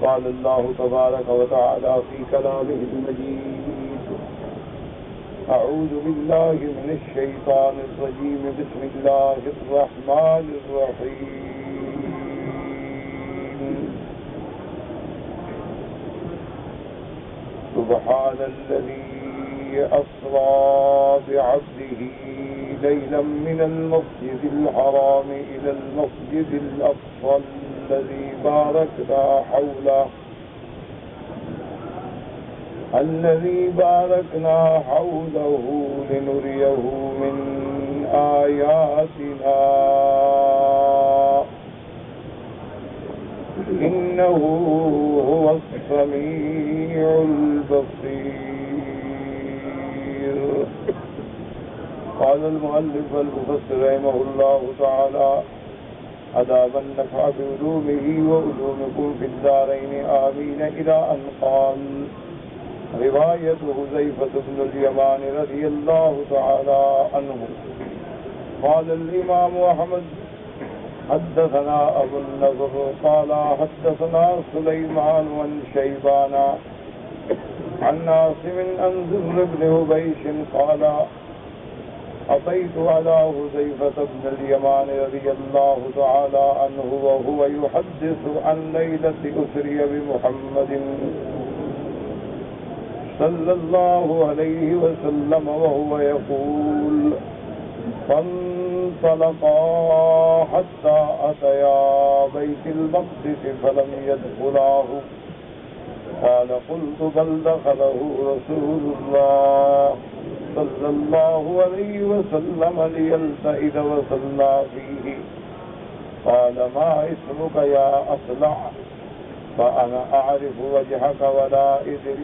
قال الله تبارك وتعالى في كلامه المجيد: أعوذ بالله من الشيطان الرجيم. بسم الله الرحمن الرحيم. سبحان الذي أسرى بعبده ليلا من المسجد الحرام إلى المسجد الأقصى الذي باركنا حوله لنريه من آياتنا إنه هو السميع البصير. قال المؤلف المفسر رحمه الله تعالى: أدام النفع بعلومه وعلومكم في الدارين آمين، إلى أن قال. رواية حذيفة بن اليمان رضي الله تعالى عنه قال الإمام أحمد: حدثنا أبو النضر قال حدثنا سليمان بن شيبان عن عاصم عن زر بن حبيش قال: أتيت على حذيفة بن اليمان رضي الله تعالى عنه وهو يحدث عن ليلة أسري بمحمد صلى الله عليه وسلم وهو يقول: فانطلقا حتى أتيا بيت المقدس فلم يدخلاه. قال: قلت: بل دخله رسول الله صلى الله عليه وسلم ليلتئذ وصلى فيه. قال: ما اسمك يا أصلع؟ فأنا أعرف وجهك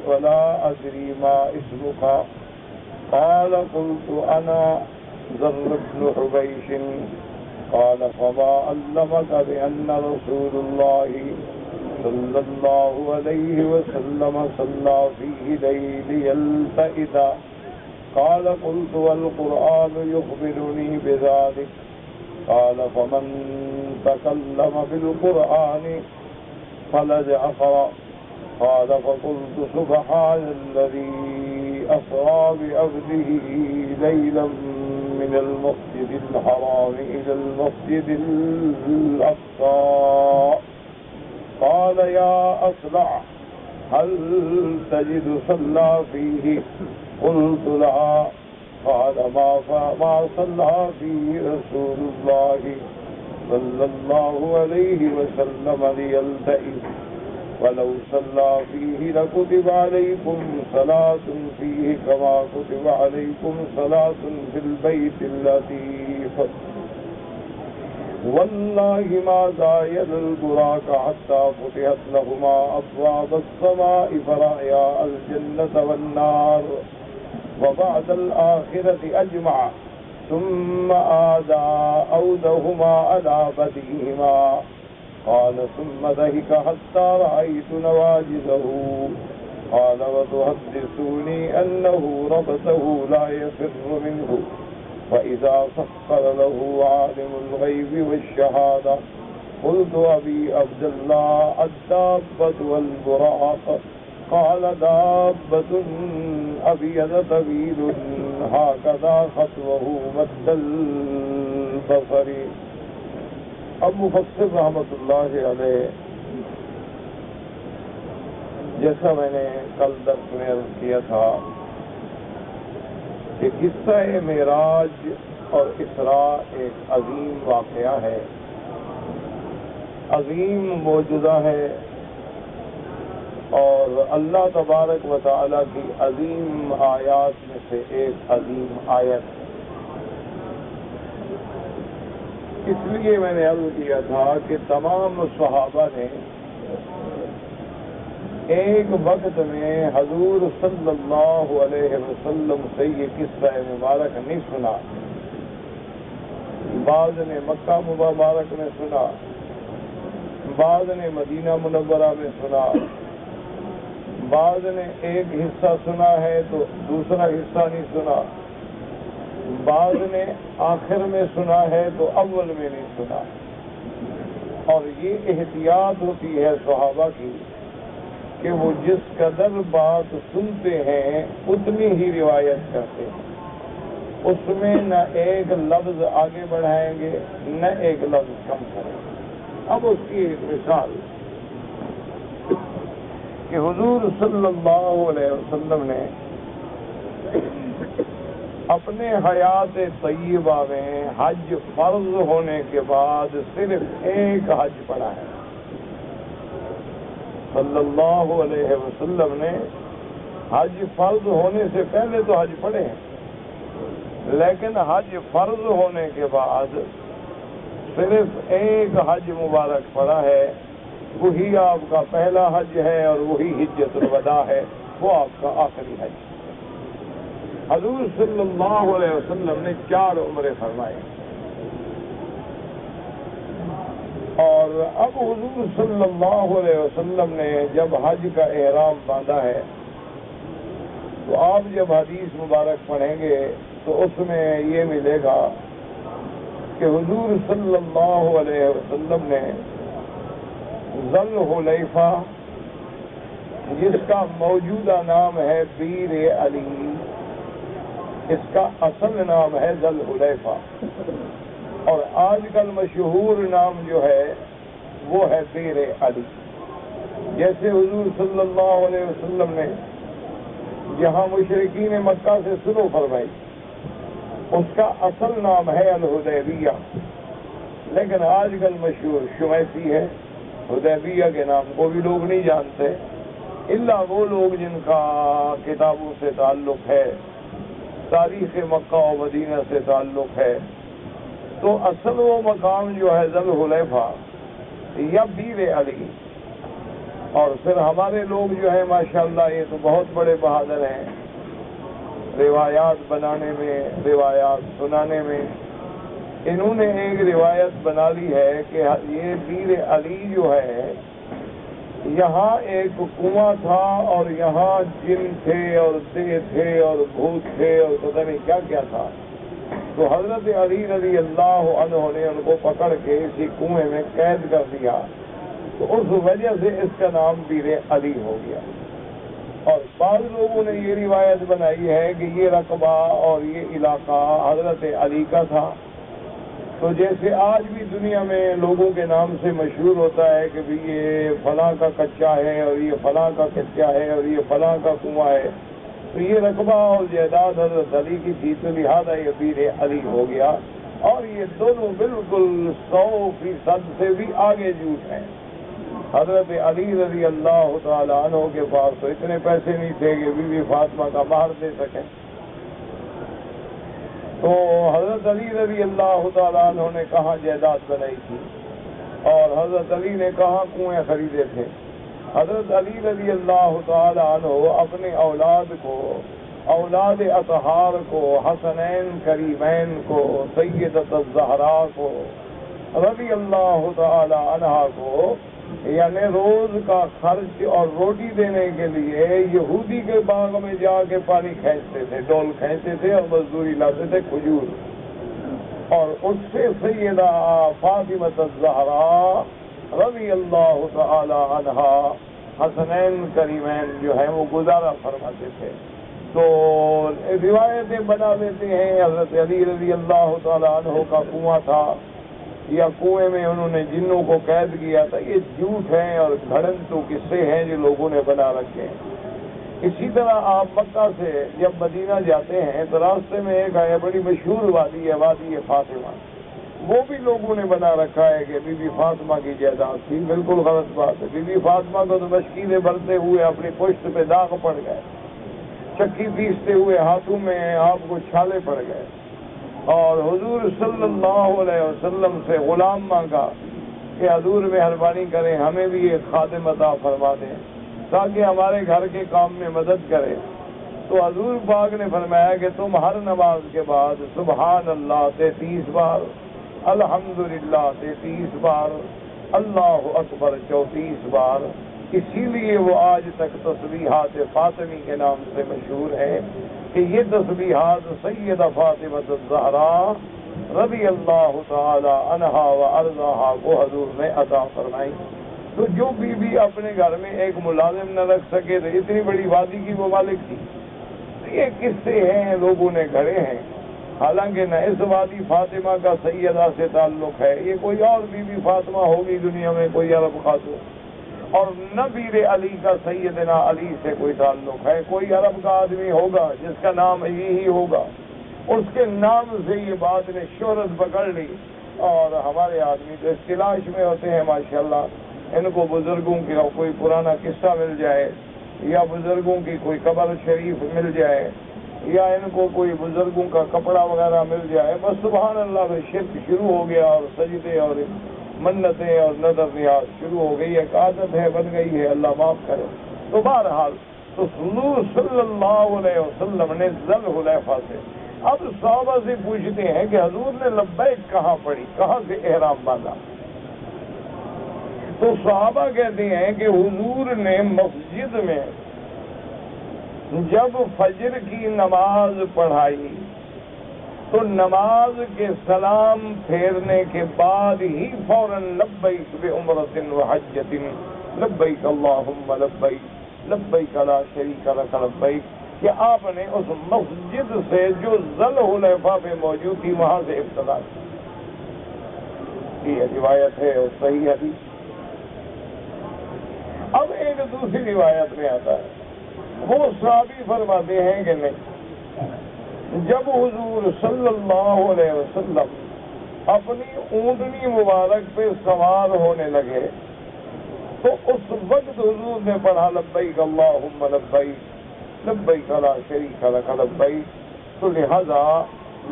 ولا أدري ما اسمك. قال: قلت: أنا زر بن حبيش. قال: فما علمك بأن رسول الله صلى الله عليه وسلم صلى فيه ليلتئذ؟ قال: قلت: والقرآن يخبرني بذلك. قال: فمن تكلم بالقرآن فلجعفر. قال: فقلت: سبحان الذي أسرى بعبده ليلا من المسجد الحرام إلى المسجد الأقصى. قال: يا أصلع، هل تجد صلى فيه؟ قلت: لا. قال: ما صلى فيه رسول الله صلى الله عليه وسلم ليلتئذ، ولو صلى فيه لكتب عليكم صلاة فيه كما كتب عليكم صلاة في البيت اللطيف. والله ما زايد البراق حتى فتحت لهما أبواب السماء فرأيا الجنة والنار وبعد الآخرة أجمع، ثم أودهما على بديهما. قال: ثم ضحك حتى رأيت نواجذه. قال: وتحدثوني أنه ربطه لا يفر منه، فإذا سخر له عالم الغيب والشهادة. قلت: أبي عبد الله، الدابة والبراق؟ قال: دابة أبيض طويل هكذا خطوه مد البصر. اب مفسر رحمۃ اللہ علیہ، جیسا میں نے کل درس میں عرض کیا تھا کہ قصہ معراج اور اسراء ایک عظیم واقعہ ہے، عظیم معجزہ ہے، اور اللہ تبارک و تعالی کی عظیم آیات میں سے ایک عظیم آیت. اس لیے میں نے عرض کیا تھا کہ تمام صحابہ نے ایک وقت میں حضور صلی اللہ علیہ وسلم سے یہ قصہ مبارک نہیں سنا. بعض نے مکہ مبارک میں سنا، بعض نے مدینہ منورہ میں سنا، بعض نے ایک حصہ سنا ہے تو دوسرا حصہ نہیں سنا، بعض نے آخر میں سنا ہے تو اول میں نہیں سنا. اور یہ احتیاط ہوتی ہے صحابہ کی کہ وہ جس قدر بات سنتے ہیں اتنی ہی روایت کرتے ہیں، اس میں نہ ایک لفظ آگے بڑھائیں گے نہ ایک لفظ کم کریں گے۔ اب اس کی ایک مثال کہ حضور صلی اللہ علیہ وسلم نے اپنے حیات طیبہ میں حج فرض ہونے کے بعد صرف ایک حج پڑھا ہے۔ صلی اللہ علیہ وسلم نے حج فرض ہونے سے پہلے تو حج پڑھے ہیں، لیکن حج فرض ہونے کے بعد صرف ایک حج مبارک پڑھا ہے، وہی آپ کا پہلا حج ہے اور وہی حجۃ الوداع ہے، وہ آپ کا آخری حج۔ حضور صلی اللہ علیہ وسلم نے 4 عمرے فرمائے، اور اب حضور صلی اللہ علیہ وسلم نے جب حج کا احرام باندھا ہے تو آپ جب حدیث مبارک پڑھیں گے تو اس میں یہ ملے گا کہ حضور صلی اللہ علیہ وسلم نے ذل حلیفہ، جس کا موجودہ نام ہے بیر علی، اس کا اصل نام ہے ذل حلیفہ، اور آج کل مشہور نام جو ہے وہ ہے بیر علی۔ جیسے حضور صلی اللہ علیہ وسلم نے جہاں مشرکین مکہ سے سلو فرمائی، اس کا اصل نام ہے الحدیبیہ، لیکن آج کل مشہور شمیسی ہے۔ حدیبیہ کے نام کو بھی لوگ نہیں جانتے الا وہ لوگ جن کا کتابوں سے تعلق ہے، تاریخ مکہ و مدینہ سے تعلق ہے۔ تو اصل وہ مقام جو ہے ذل حلیفہ یا بیر علی، اور پھر ہمارے لوگ جو ہے ماشاءاللہ یہ تو بہت بڑے بہادر ہیں روایات بنانے میں، روایات سنانے میں۔ انہوں نے ایک روایت بنا لی ہے کہ یہ بیر علی جو ہے، یہاں ایک کنواں تھا اور یہاں جن تھے اور دے تھے اور بھوت تھے اور پتہ نہیں کیا کیا تھا، تو حضرت علی رضی اللہ عنہ نے ان کو پکڑ کے اسی کنویں میں قید کر دیا، تو اس وجہ سے اس کا نام بیر علی ہو گیا۔ اور بعض لوگوں نے یہ روایت بنائی ہے کہ یہ رقبہ اور یہ علاقہ حضرت علی کا تھا۔ تو جیسے آج بھی دنیا میں لوگوں کے نام سے مشہور ہوتا ہے کہ بھی یہ فلاں کا کچا ہے اور یہ فلاں کا کچا ہے اور یہ فلاں کا کنواں ہے، تو یہ رقبہ اور جائیداد حضرت علی کی تھی، تو لہٰذا یہ بیر علی ہو گیا۔ اور یہ دونوں بالکل 100% سے بھی آگے جھوٹ ہیں۔ حضرت علی رضی اللہ تعالی عنہ کے پاس تو اتنے پیسے نہیں تھے کہ بی بی فاطمہ کا مہر دے سکیں، تو حضرت علی رضی اللہ تعالیٰ عنہ نے کہاں جائیداد بنائی تھی اور حضرت علی نے کہاں کنویں خریدے تھے۔ حضرت علی رضی اللہ تعالیٰ عنہ اپنے اولاد کو، اولاد اطہار کو، حسنین کریمین کو، سیدۃ الزہراء کو رضی اللہ تعالیٰ عنہا کو، یعنی روز کا خرچ اور روٹی دینے کے لیے یہودی کے باغ میں جا کے پانی کھینچتے تھے، ڈول کھینچتے تھے اور مزدوری لاتے تھے کھجور، اور اس سے سیدہ فاطمہ الزہراء رضی اللہ تعالی عنہا حسنین کریمین جو ہیں وہ گزارا فرماتے تھے۔ تو روایتیں بنا لیتے ہیں حضرت علی رضی اللہ تعالی عنہ کا کنواں تھا یا کنویں میں انہوں نے جنوں کو قید کیا تھا، یہ جھوٹ ہیں اور گھڑنتو قصے ہیں جو لوگوں نے بنا رکھے ہیں۔ اسی طرح آپ مکہ سے جب مدینہ جاتے ہیں تو راستے میں ایک ہے بڑی مشہور وادی ہے، وادی فاطمہ، وہ بھی لوگوں نے بنا رکھا ہے کہ بی بی فاطمہ کی جائیداد تھی۔ بالکل غلط بات ہے۔ بی بی فاطمہ کو تو مشکیلیں بھرتے ہوئے اپنی پشت پہ داغ پڑ گئے، چکی پیستے ہوئے ہاتھوں میں آپ کو چھالے پڑ گئے، اور حضور صلی اللہ علیہ وسلم سے غلام مانگا کہ حضور مہربانی کریں ہمیں بھی ایک خادم عطا فرما دیں تاکہ ہمارے گھر کے کام میں مدد کرے۔ تو حضور پاک نے فرمایا کہ تم ہر نماز کے بعد سبحان اللہ 33 بار، الحمدللہ 33 بار، اللہ اکبر 34 بار۔ اسی لیے وہ آج تک تسبیحات فاطمی کے نام سے مشہور ہے کہ یہ تسبیحات سیدہ فاطمہ الزہراء رضی اللہ تعالی عنہا و ارضاہا کو حضور نے عطا فرمائی۔ تو جو بیوی اپنے گھر میں ایک ملازم نہ رکھ سکے تو اتنی بڑی وادی کی وہ مالک تھی. یہ قصے ہیں لوگوں نے گھڑے ہیں. حالانکہ نہ اس وادی فاطمہ کا سیدہ سے تعلق ہے، یہ کوئی اور بی بی فاطمہ ہوگی دنیا میں، کوئی عرب خاتون، اور نہ پیر علی کا سیدنا علی سے کوئی تعلق ہے. کوئی عرب کا آدمی ہوگا جس کا نام یہی ہوگا، اس کے نام سے یہ بات نے شہرت پکڑ لی. اور ہمارے آدمی تو اس تلاش میں ہوتے ہیں ماشاءاللہ، ان کو بزرگوں کا کوئی پرانا قصہ مل جائے، یا بزرگوں کی کوئی قبر شریف مل جائے، یا ان کو کوئی بزرگوں کا کپڑا وغیرہ مل جائے، بس سبحان اللہ پھر شرک شروع ہو گیا، اور سجدے اور منتیں اور نظر نیاز شروع ہو گئی. ایک عادت ہے، بن گئی ہے، اللہ معاف کرے. تو بہرحال تو حضور صلی اللہ علیہ وسلم نے ذل حلیفہ سے، اب صحابہ سے پوچھتے ہیں کہ حضور نے لبیک کہاں پڑھی، کہاں سے احرام باندھا؟ تو صحابہ کہتے ہیں کہ حضور نے مسجد میں جب فجر کی نماز پڑھائی تو نماز کے سلام پھیرنے کے بعد ہی فوراً لبیک بعمرۃ وحجۃ لبیک اللہم لبیک لبیک لا شریک لک لبیک، کہ آپ نے اس مسجد سے جو ذل حلیفہ پہ موجود تھی وہاں سے ابتدا کی. یہ روایت ہے اور صحیح حدیث. اب ایک دوسری روایت میں آتا ہے، وہ صحابی فرماتے ہیں کہ نہیں، جب حضور صلی اللہ علیہ وسلم اپنی اونٹنی مبارک پہ سوار ہونے لگے تو اس وقت حضور نے پڑھا لبیک اللہم لبیک لبیک لا شریک لک لبیک. تو لہذا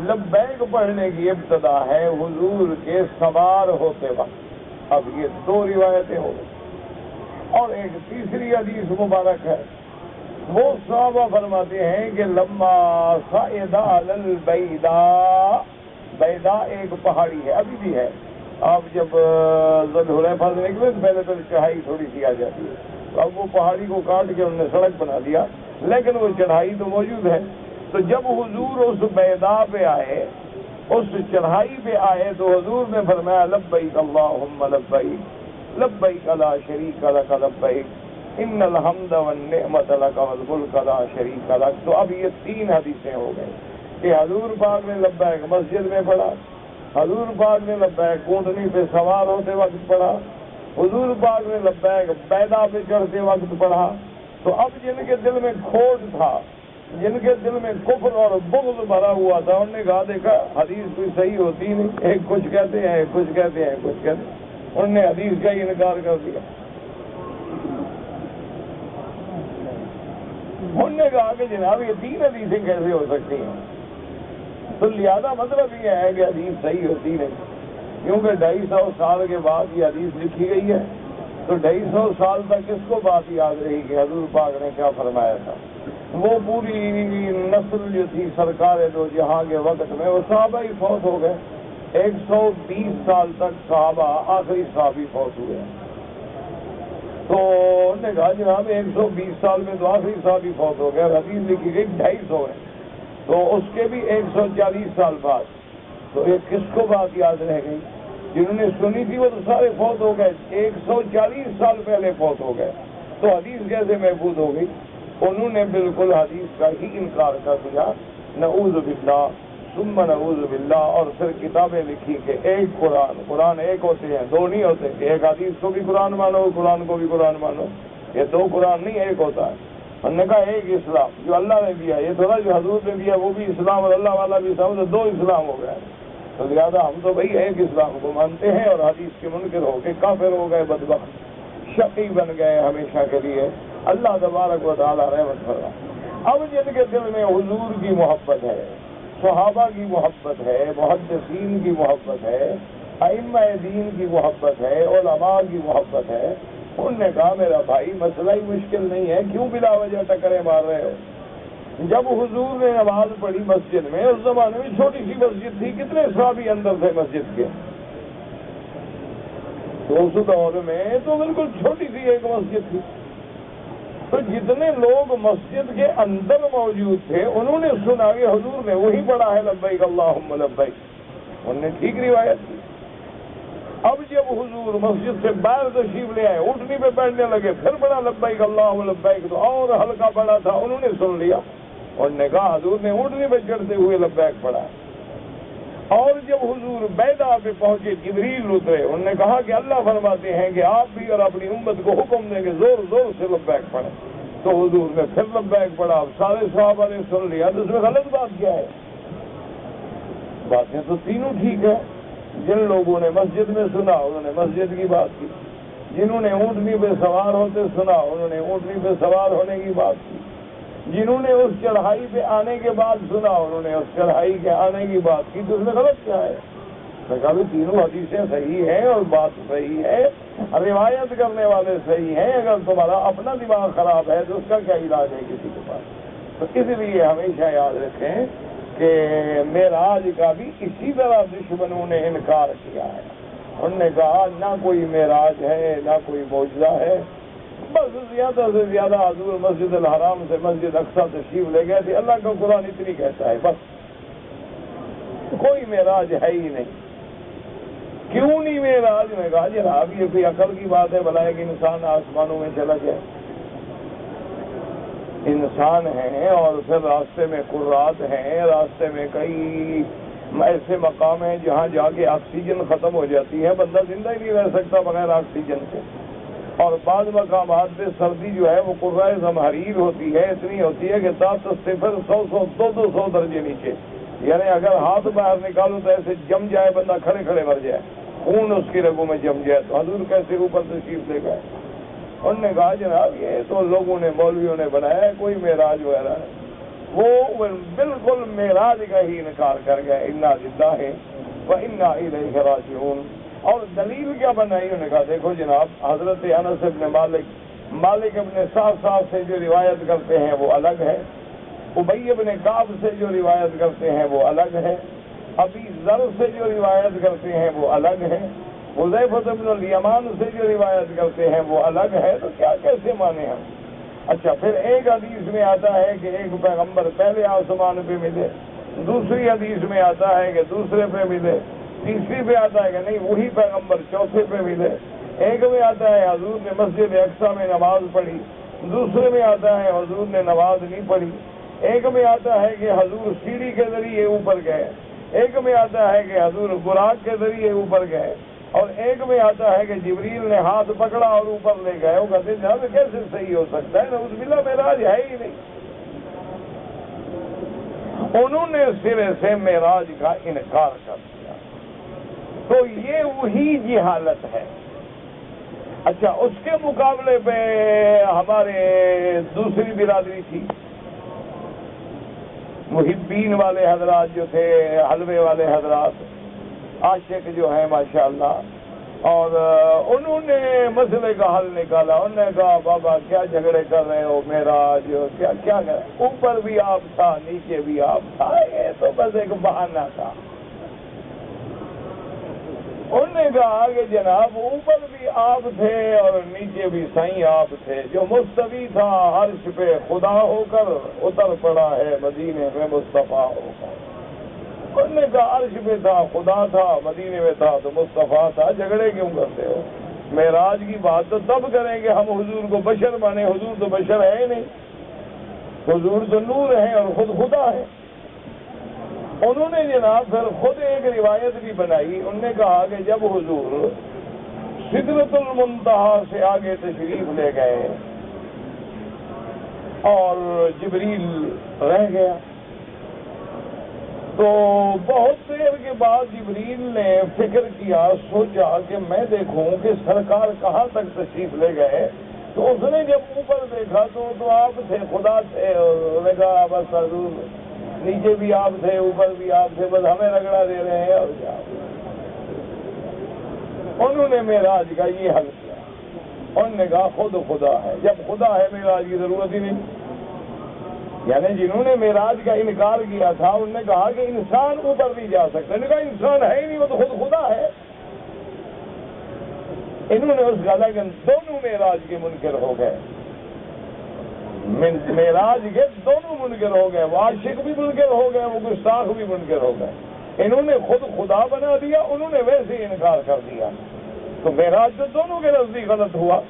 لبیک پڑھنے کی ابتدا ہے حضور کے سوار ہوتے وقت. اب یہ دو روایتیں ہو گئی. اور ایک تیسری حدیث مبارک ہے، وہ صحابہ فرماتے ہیں کہ لما صعد علی البیداء، بیداء ایک پہاڑی ہے، ابھی بھی ہے. آپ جب ذل حلیفہ سے نکلے تو پہلے تو چڑھائی تھوڑی سی آ جاتی ہے، تو اب وہ پہاڑی کو کاٹ کے انہوں نے سڑک بنا دیا، لیکن وہ چڑھائی تو موجود ہے. تو جب حضور اس بیداء پہ آئے، اس چڑھائی پہ آئے، تو حضور نے فرمایا لبیک اللہم لبیک لبیک لا شریک لک لبیک ان الحمد والنعمت لک والملک لا شریک لک. تو اب یہ تین حدیثیں ہو گئی کہ حضور پاک نے لبیک مسجد میں پڑھا، حضور پاک نے لبیک اونٹنی پہ سوار ہوتے وقت پڑھا، حضور پاک نے لبیک بیداء پہ چڑھتے وقت پڑھا. تو اب جن کے دل میں کھوٹ تھا، جن کے دل میں کفر اور بغض بھرا ہوا تھا، انہوں نے کہا دیکھا حدیث کوئی صحیح ہوتی نہیں، ایک کچھ کہتے ہیں، کچھ کہتے ہیں، کچھ کہتے ہیں. انہوں نے حدیث کا ہی انکار کر دیا. انہوں نے کہا کہ جناب یہ تین حدیثیں کیسے ہو سکتی ہیں؟ تو لہذا مطلب یہ ہے کہ حدیث صحیح ہوتی نہیں، کیونکہ 250 سال کے بعد یہ حدیث لکھی گئی ہے. تو 250 سال تک کس کو بات یاد رہی کہ حضور پاک نے کیا فرمایا تھا؟ وہ پوری نسل جو تھی سرکار دو جہاں کے وقت میں، وہ صحابہ ہی فوت ہو گئے. 120 سال تک صحابہ، آخری صحابی فوت ہوئے. تو انہوں نے کہا جناب 120 سال میں تو آخری صحابی فوت ہو گئے، حدیث لکھی گئی 250 ہے، تو اس کے بھی 140 سال بعد. تو یہ کس کو بات یاد رہ گئی؟ جنہوں نے سنی تھی وہ تو سارے فوت ہو گئے، 140 سال پہلے فوت ہو گئے. تو حدیث کیسے محفوظ ہو گئی؟ انہوں نے بالکل حدیث کا ہی انکار کر دیا، نعوذ باللہ ثم نعوذ باللہ. اور پھر کتابیں لکھی کہ ایک قرآن ایک ہوتے ہیں، دو نہیں ہوتے، کہ ایک حدیث کو بھی قرآن مانو، قرآن کو بھی قرآن مانو. یہ دو قرآن نہیں، ایک ہوتا ہے. ہم نے کہا ایک اسلام جو اللہ نے دیا، یہ تھوڑا جو حضور نے دیا وہ بھی اسلام اور اللہ والا بھی اسلام، تو دو اسلام ہو گئے. تو لہٰذا ہم تو بھائی ایک اسلام کو مانتے ہیں، اور حدیث کے منکر ہو کے کافر ہو گئے، بدبخت شقی بن گئے ہمیشہ کے لیے. اللہ تبارک و تعالیٰ رحمت فرمائے. اب جن کے دل میں حضور کی محبت ہے، صحابہ کی محبت ہے، محدثین کی محبت ہے، ائمہ دین کی محبت ہے، علماء کی محبت ہے، انہوں نے کہا میرا بھائی مسئلہ ہی مشکل نہیں ہے، کیوں بلا وجہ ٹکرے مار رہے ہو؟ جب حضور نے نماز پڑھی مسجد میں، اس زمانے میں چھوٹی سی مسجد تھی، کتنے صحابی اندر تھے مسجد کے؟ تو اس دور میں تو بالکل چھوٹی سی ایک مسجد تھی. تو جتنے لوگ مسجد کے اندر موجود تھے انہوں نے سنا کہ حضور نے وہی پڑھا ہے لبیک اللہم لبیک. انہوں نے ٹھیک روایت کی. اب جب حضور مسجد سے باہر تشریف لے آئے، اٹھنی پہ بیٹھنے لگے، پھر بڑا لبیک اللہ لبیک، تو اور ہلکا پڑا تھا، انہوں نے سن لیا اور نے کہا حضور نے اٹھنی پہ چڑھتے ہوئے لبیک پڑھا۔ اور جب حضور بیدا پہ پہنچے، جبریل اترے، انہوں نے کہا کہ اللہ فرماتے ہیں کہ آپ بھی اور اپنی امت کو حکم دیں کہ زور زور سے لبیک پڑھیں، تو حضور نے پھر لبیک پڑھا۔ اب سارے صحابہ نے سن لیا، تو اس میں غلط بات کیا ہے؟ باتیں تو تینوں ٹھیک ہے۔ جن لوگوں نے مسجد میں سنا انہوں نے مسجد کی بات کی، جنہوں نے اونٹنی پہ سوار ہوتے سنا انہوں نے اونٹنی پہ سوار ہونے کی بات کی، جنہوں نے اس چڑھائی پہ آنے کے بعد سنا انہوں نے اس چڑھائی کے آنے کی بات کی، تو اس میں غلط کیا ہے؟ میں کہا بھی تینوں حدیثیں صحیح ہیں اور بات صحیح ہے، روایت کرنے والے صحیح ہیں، اگر تمہارا اپنا دماغ خراب ہے تو اس کا کیا علاج ہے کسی کے پاس؟ تو اس لیے ہمیشہ یاد رکھیں کہ معراج کا بھی اسی طرح دشمنوں نے انکار کیا ہے۔ انہوں نے کہا نہ کوئی معراج ہے نہ کوئی معجزہ ہے، بس زیادہ سے زیادہ حضور مسجد الحرام سے مسجد اقصی تشریف لے گئے تھے، اللہ کا قرآن اتنی کہتا ہے، بس کوئی معراج ہے ہی نہیں۔ کیوں نہیں معراج؟ میں کہا جناب یہ کوئی عقل کی بات ہے بھلا کہ انسان آسمانوں میں چلا جائے؟ انسان ہیں اور پھر راستے میں قرات ہیں، راستے میں کئی ایسے مقام ہیں جہاں جا کے آکسیجن ختم ہو جاتی ہے، بندہ زندہ ہی نہیں رہ سکتا بغیر آکسیجن کے، اور بعض مقامات پہ سردی جو ہے وہ قرۂ زمہریر ہوتی ہے، اتنی ہوتی ہے کہ 10 سے پھر 100 درجے نیچے، یعنی اگر ہاتھ باہر نکالو تو ایسے جم جائے، بندہ کھڑے کھڑے مر جائے، خون اس کی رگوں میں جم جائے، تو حضور کیسے اوپر تشریف لے گئے؟ انہوں نے کہا جناب یہ تو لوگوں نے مولویوں نے بنایا ہے، کوئی معراج وغیرہ ہے۔ وہ بالکل معراج کا ہی انکار کر گئے، انا للہ و انا الیہ راجعون۔ اور دلیل کیا بنائی؟ انہوں نے کہا دیکھو جناب، حضرت انس ابن مالک ابن صاحب سے جو روایت کرتے ہیں وہ الگ ہے، ابی ابن کعب سے جو روایت کرتے ہیں وہ الگ ہے، ابی ذر سے جو روایت کرتے ہیں وہ الگ ہے، حذیفہ بن الیمان سے جو روایت کرتے ہیں وہ الگ ہے، تو کیا کیسے مانے ہم؟ اچھا پھر ایک حدیث میں آتا ہے کہ ایک پیغمبر پہلے آسمان پہ ملے، دوسری حدیث میں آتا ہے کہ دوسرے پہ ملے، تیسری پہ آتا ہے کہ نہیں وہی پیغمبر چوتھے پہ ملے، ایک میں آتا ہے حضور نے مسجد اقصی میں نماز پڑھی، دوسرے میں آتا ہے حضور نے نماز نہیں پڑھی، ایک میں آتا ہے کہ حضور سیڑھی کے ذریعے اوپر گئے، ایک میں آتا ہے کہ حضور براق کے ذریعے اوپر گئے، اور ایک میں آتا ہے کہ جبریل نے ہاتھ پکڑا اور اوپر لے گئے۔ وہ کہتے ہیں جناب کیسے صحیح ہو سکتا ہے؟ نعوذ باللہ معراج ہے ہی نہیں۔ انہوں نے سرے سے معراج کا انکار کر دیا، تو یہ وہی جہالت ہے۔ اچھا اس کے مقابلے پہ ہمارے دوسری برادری تھی، محبین والے حضرات جو تھے، حلوے والے حضرات، عاشق جو ہیں ماشاءاللہ، اور انہوں نے مسئلے کا حل نکالا۔ انہوں نے کہا بابا کیا جھگڑے کر رہے ہو، معراج کیا کیا کر، اوپر بھی آپ تھا نیچے بھی آپ تھا، یہ تو بس ایک بہانہ تھا۔ انہوں نے کہا کہ جناب اوپر بھی آپ تھے اور نیچے بھی سائیں آپ تھے، جو مستوی تھا عرش پہ خدا ہو کر اتر پڑا ہے مدینے میں مصطفیٰ ہو کر۔ انہوں نے کہا عرش پہ تھا خدا تھا، مدینے میں تھا تو مصطفیٰ تھا، جھگڑے کیوں کرتے ہو؟ معراج کی بات تو تب کریں گے ہم حضور کو بشر مانے، حضور تو بشر ہے نہیں، حضور تو نور ہے اور خود خدا ہے۔ انہوں نے جناب پھر خود ایک روایت بھی بنائی، انہوں نے کہا کہ جب حضور سدرۃ المنتہا سے آگے تشریف لے گئے اور جبریل رہ گیا، تو بہت دیر کے بعد جبریل نے فکر کیا، سوچا کہ میں دیکھوں کہ سرکار کہاں تک تشریف لے گئے، تو اس نے جب اوپر دیکھا تو آپ تھے، خدا تھے، اور انہوں نے کہا بس حضور نیچے بھی آپ تھے اوپر بھی آپ تھے، بس ہمیں رگڑا دے رہے ہیں اور کیا۔ انہوں نے معراج کا یہ حل کیا، انہوں نے کہا خود خدا ہے، جب خدا ہے معراج کی ضرورت ہی نہیں۔ یعنی جنہوں نے معراج کا انکار کیا تھا انہوں نے کہا کہ انسان اوپر نہیں جا سکتا، انہوں نے کہا انسان ہے ہی نہیں، وہ تو خود خدا ہے۔ انہوں نے اس کا لیکن دونوں معراج کے منکر ہو گئے، معراج کے دونوں منکر ہو گئے، وہ عاشق بھی منکر ہو گئے، وہ گستاخ بھی منکر ہو گئے۔ انہوں نے خود خدا بنا دیا، انہوں نے ویسے ہی انکار کر دیا۔ تو معراج تو دونوں کے نزدیک غلط ہوا.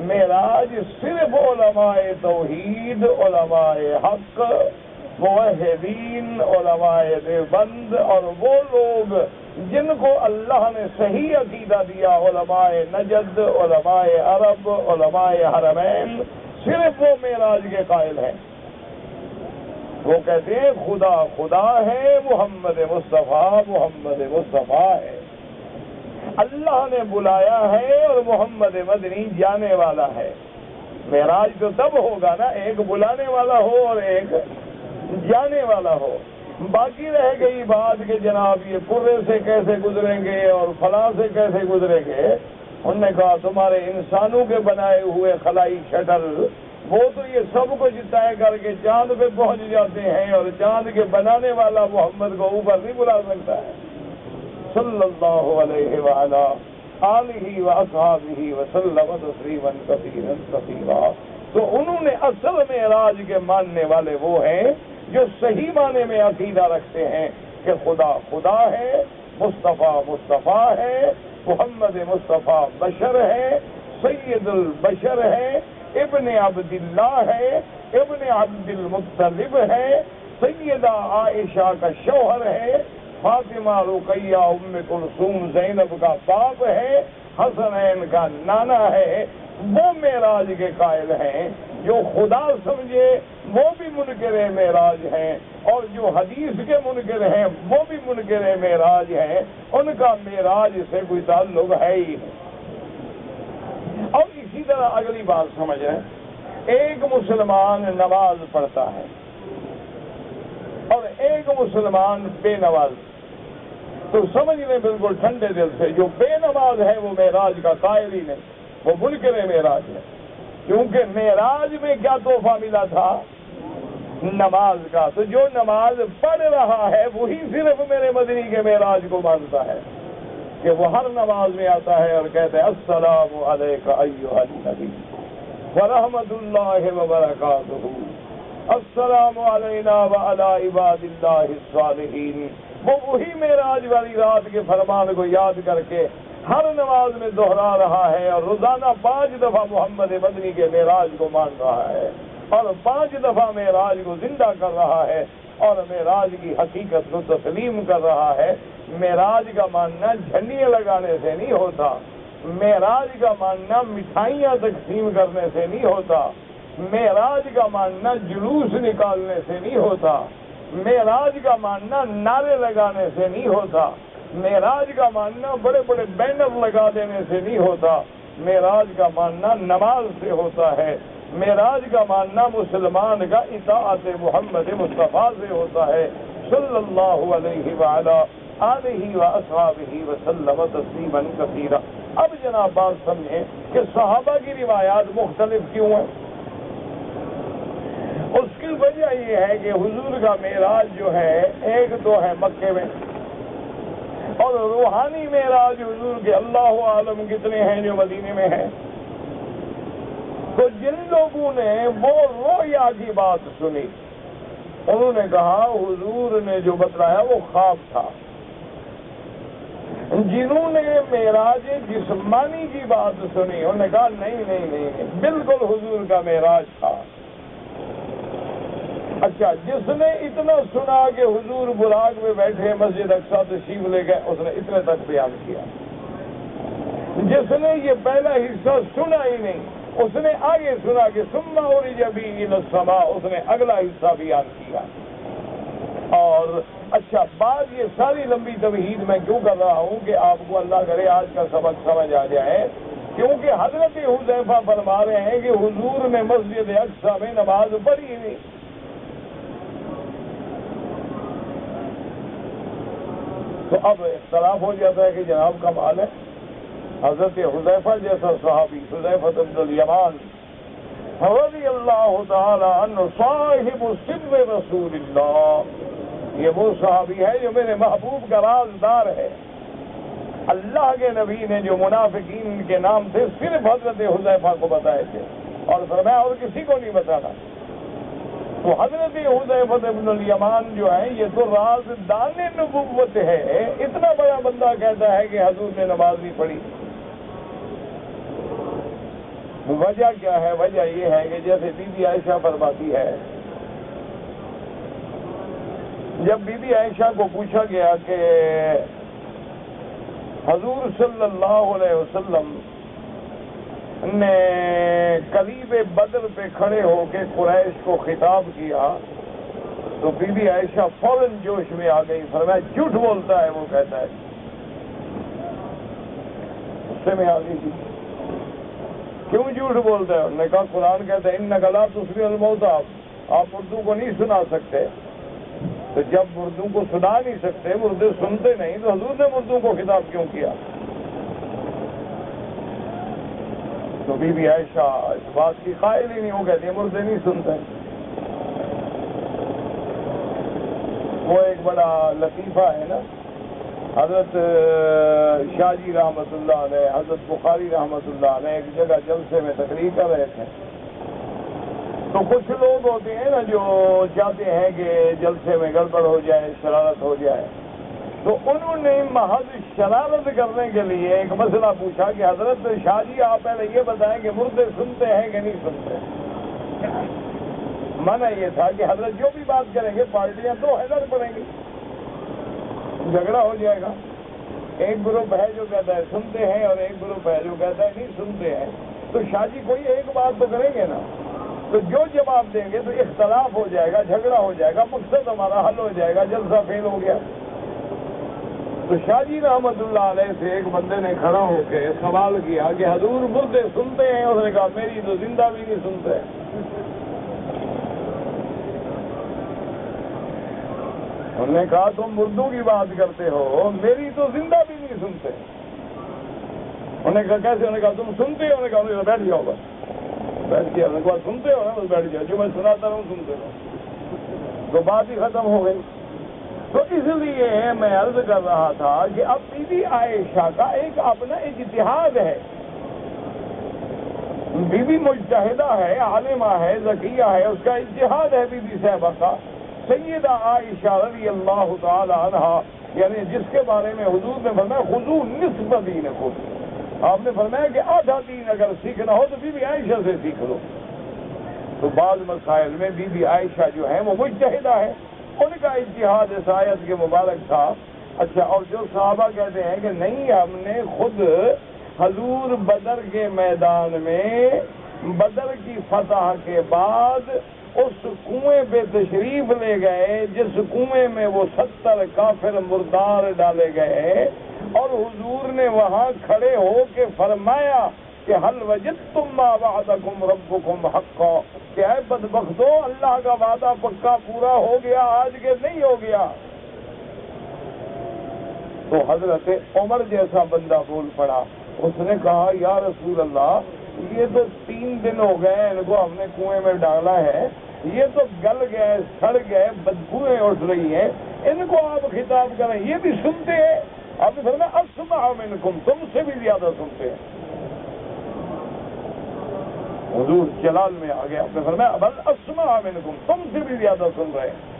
معراج صرف علماء توحید، علماء حق، موحدین، علماء دیوبند اور وہ لوگ جن کو اللہ نے صحیح عقیدہ دیا، علماء نجد، علماء عرب، علماء حرمین، صرف وہ معراج کے قائل ہیں. وہ کہتے ہیں خدا خدا ہے، محمد مصطفیٰ محمد مصطفیٰ ہے، اللہ نے بلایا ہے اور محمد مدنی جانے والا ہے. معراج تو تب ہوگا نا ایک بلانے والا ہو اور ایک جانے والا ہو. باقی رہ گئی بات کہ جناب یہ پورے سے کیسے گزریں گے اور فلاں سے کیسے گزریں گے. انہوں نے کہا تمہارے انسانوں کے بنائے ہوئے خلائی شٹل وہ تو یہ سب کچھ طے کر کے چاند پہ پہنچ جاتے ہیں اور چاند کے بنانے والا محمد کو اوپر نہیں بلا سکتا ہے. صلی اللہ علیہ وعلا آلہ واصحابہ وسلم تسلیما کثیرا کثیرا. تو انہوں نے اصل معراج کے ماننے والے وہ ہیں جو صحیح معنی میں عقیدہ رکھتے ہیں کہ خدا خدا ہے، مصطفیٰ مصطفیٰ ہے، محمد مصطفیٰ بشر ہے، سید البشر ہے، ابن عبداللہ ہے، ابن عبد المطلب ہے، سیدہ عائشہ کا شوہر ہے، فاطمہ رقیہ ام کلثوم زینب کا باپ ہے، حسنین کا نانا ہے. وہ معراج کے قائل ہیں. جو خدا سمجھے وہ بھی منکر معراج ہیں اور جو حدیث کے منکر ہیں وہ بھی منکر معراج ہیں. ان کا معراج سے کوئی تعلق ہے ہی نہیں. اور اسی طرح اگلی بات سمجھ رہے ہیں، ایک مسلمان نماز پڑھتا ہے اور ایک مسلمان بے نماز. تو سمجھ لیں بالکل ٹھنڈے دل سے جو بے نماز ہے وہ معراج کا قائل ہی نہیں، وہ منکر معراج ہے. کیونکہ معراج میں کیا تحفہ ملا تھا؟ نماز کا. تو جو نماز پڑھ رہا ہے وہی صرف میرے مدنی کے معراج کو مانتا ہے کہ وہ ہر نماز میں آتا ہے اور کہتے ہیں السلام علیک ایھا النبی ورحمۃ اللہ وبرکاتہ، السلام علینا وعلی عباد اللہ الصالحین. وہ وہی معراج والی رات کے فرمان کو یاد کر کے ہر نماز میں دہرا رہا ہے اور روزانہ 5 دفعہ محمد مدنی کے معراج کو مان رہا ہے اور 5 دفعہ معراج کو زندہ کر رہا ہے اور معراج کی حقیقت کو تسلیم کر رہا ہے. معراج کا ماننا جھنڈیاں لگانے سے نہیں ہوتا، معراج کا ماننا مٹھائیاں تقسیم کرنے سے نہیں ہوتا، معراج کا ماننا جلوس نکالنے سے نہیں ہوتا، معراج کا ماننا نعرے لگانے سے نہیں ہوتا، معراج کا ماننا بڑے بڑے بینر لگا دینے سے نہیں ہوتا. معراج کا ماننا نماز سے ہوتا ہے. معراج کا ماننا مسلمان کا اطاعت محمد مصطفیٰ سے ہوتا ہے صلی اللہ علیہ وعلا آلہ واصحابہ وسلم تسلیما کثیرا. اب جناب بات سمجھیں کہ صحابہ کی روایات مختلف کیوں ہیں. اس کی وجہ یہ ہے کہ حضور کا معراج جو ہے ایک تو ہے مکے میں اور روحانی معراج حضور کے اللہ عالم کتنے ہیں جو مدینے میں ہیں. تو جن لوگوں نے وہ رویا کی بات سنی انہوں نے کہا حضور نے جو بتلایا وہ خواب تھا. جنہوں نے معراج جسمانی کی بات سنی انہوں نے کہا نہیں بالکل حضور کا معراج تھا. اچھا، جس نے اتنا سنا کہ حضور براق میں بیٹھے مسجد اقصیٰ تشریف لے گئے اس نے اتنے تک بیان کیا. جس نے یہ پہلا حصہ سنا ہی نہیں اس نے آگے سنا کہ ثم عرج بی الی السماء، اس نے اگلا حصہ بیان کیا. اور اچھا بات یہ ساری لمبی تمہید میں کیوں کر رہا ہوں کہ آپ کو اللہ کرے آج کا سبق سمجھ آ جائے، کیونکہ حضرت حذیفہ فرما رہے ہیں کہ حضور نے مسجد اقصیٰ میں نماز پڑھی نہیں. تو اب اختلاف ہو جاتا ہے کہ جناب کمال ہے. حضرت حذیفہ جیسا صحابی حذیفہ بن الیمان رضی اللہ تعالی عنہ صاحب سر رسول اللہ، یہ وہ صحابی ہے جو میرے محبوب کا رازدار ہے. اللہ کے نبی نے جو منافقین کے نام تھے صرف حضرت حذیفہ کو بتائے تھے اور فرمایا اور کسی کو نہیں بتانا. تو حضرت حذیفہ بن الیمان جو ہیں یہ تو رازدان نبوت ہے. اتنا بڑا بندہ کہتا ہے کہ حضور نے نماز نہیں پڑھی. وجہ کیا ہے؟ وجہ یہ ہے کہ جیسے بی بی عائشہ فرماتی ہے، جب بی بی عائشہ کو پوچھا گیا کہ حضور صلی اللہ علیہ وسلم نے قریب بدر پہ کھڑے ہو کے قریش کو خطاب کیا تو بی بی عائشہ فوراً جوش میں آ گئی، فرمایا جھوٹ بولتا ہے، وہ کہتا ہے، غصے میں آ گئی تھی، کیوں جھوٹ بولتا ہے؟ انہوں نے کہا قرآن کہتا ہے انک لا تسمع الموتیٰ، آپ اردو کو نہیں سنا سکتے، تو جب مردوں کو سنا نہیں سکتے، مردے سنتے نہیں، تو حضور نے مردوں کو خطاب کیوں کیا؟ تو بی بی عائشہ اس بات کی قائل ہی نہیں، وہ کہتی ہے مردے نہیں سنتے۔ وہ ایک بڑا لطیفہ ہے نا، حضرت شاہ جی رحمۃ اللہ علیہ، حضرت بخاری رحمۃ اللہ علیہ ایک جگہ جلسے میں تقریر کر رہے تھے، تو کچھ لوگ ہوتے ہیں نا جو چاہتے ہیں کہ جلسے میں گڑبڑ ہو جائے، شرارت ہو جائے، تو انہوں نے محض شرارت کرنے کے لیے ایک مسئلہ پوچھا کہ حضرت شاہ جی آپ پہلے یہ بتائیں کہ مردے سنتے ہیں کہ نہیں سنتے؟ منع یہ تھا کہ حضرت جو بھی بات کریں گے پارٹیاں تو حیدر پڑیں گی، جھگڑا ہو جائے گا، ایک گروپ ہے جو کہتا ہے سنتے ہیں اور ایک گروپ ہے جو کہتا ہے نہیں سنتے ہیں، تو شاہ جی کوئی ایک بات تو کریں گے نا، تو جو جواب دیں گے تو اختلاف ہو جائے گا، جھگڑا ہو جائے گا، مقصد ہمارا حل ہو جائے گا، جلسہ فیل ہو گیا۔ تو شاہ جی رحمۃ اللہ علیہ سے ایک بندے نے کھڑا ہو کے سوال کیا کہ حضور مردے سنتے ہیں؟ اس نے کہا میری تو زندہ بھی نہیں سنتے۔ انہوں نے کہا تم مردوں کی بات کرتے ہو، میری تو زندہ بھی نہیں سنتے۔ انہوں نے کہا کیسے؟ انہوں نے کہا تم سنتے ہو؟ انہوں نے کہا بیٹھ جاؤ، بس بیٹھ گیا۔ انہوں نے کہا سنتے ہو نا، بس بیٹھ جاؤ، جو میں سناتا رہوں سنتے رہو، تو بات ہی ختم ہو گئی۔ تو اس لیے میں عرض کر رہا تھا کہ اب بی بی عائشہ کا ایک اپنا اجتہاد ہے، بی بی مجتہدہ ہے، عالمہ ہے، ذکیہ ہے، اس کا اجتہاد ہے بی بی صاحبہ کا۔ سیدہ عائشہ رضی اللہ تعالی عنہا، یعنی جس کے بارے میں حضور نے فرمایا خذوا نصف دینکم، آپ نے فرمایا کہ آدھا دین اگر سیکھنا ہو تو بی بی عائشہ سے سیکھ لو۔ تو بعض مسائل میں بی بی عائشہ جو ہے وہ مجتہدہ ہے، ان کا اجتہاد اس آیت کے مبارک تھا۔ اچھا، اور جو صحابہ کہتے ہیں کہ نہیں ہم نے خود حضور بدر کے میدان میں بدر کی فتح کے بعد اس کنویں پہ تشریف لے گئے جس کنویں میں وہ 70 کافر مردار ڈالے گئے، اور حضور نے وہاں کھڑے ہو کے فرمایا کہ حل وجدتم ما وعدکم ربکم حقا، کہ اے بدبختو اللہ کا وعدہ پکا پورا ہو گیا آج کے نہیں ہو گیا؟ تو حضرت عمر جیسا بندہ بول پڑا، اس نے کہا یا رسول اللہ یہ تو 3 دن ہو گئے ان کو ہم نے کنویں میں ڈالا ہے، یہ تو گل گئے، سڑ گئے، بدبوئیں اٹھ رہی ہیں، ان کو آپ خطاب کریں یہ بھی سنتے ہیں؟ آپ نے فرمایا اسمع منکم، تم سے بھی زیادہ سنتے ہیں۔ حضور جلال میں آ گیا، آپ نے فرمایا بل اسمع منکم، تم سے بھی زیادہ سن رہے ہیں۔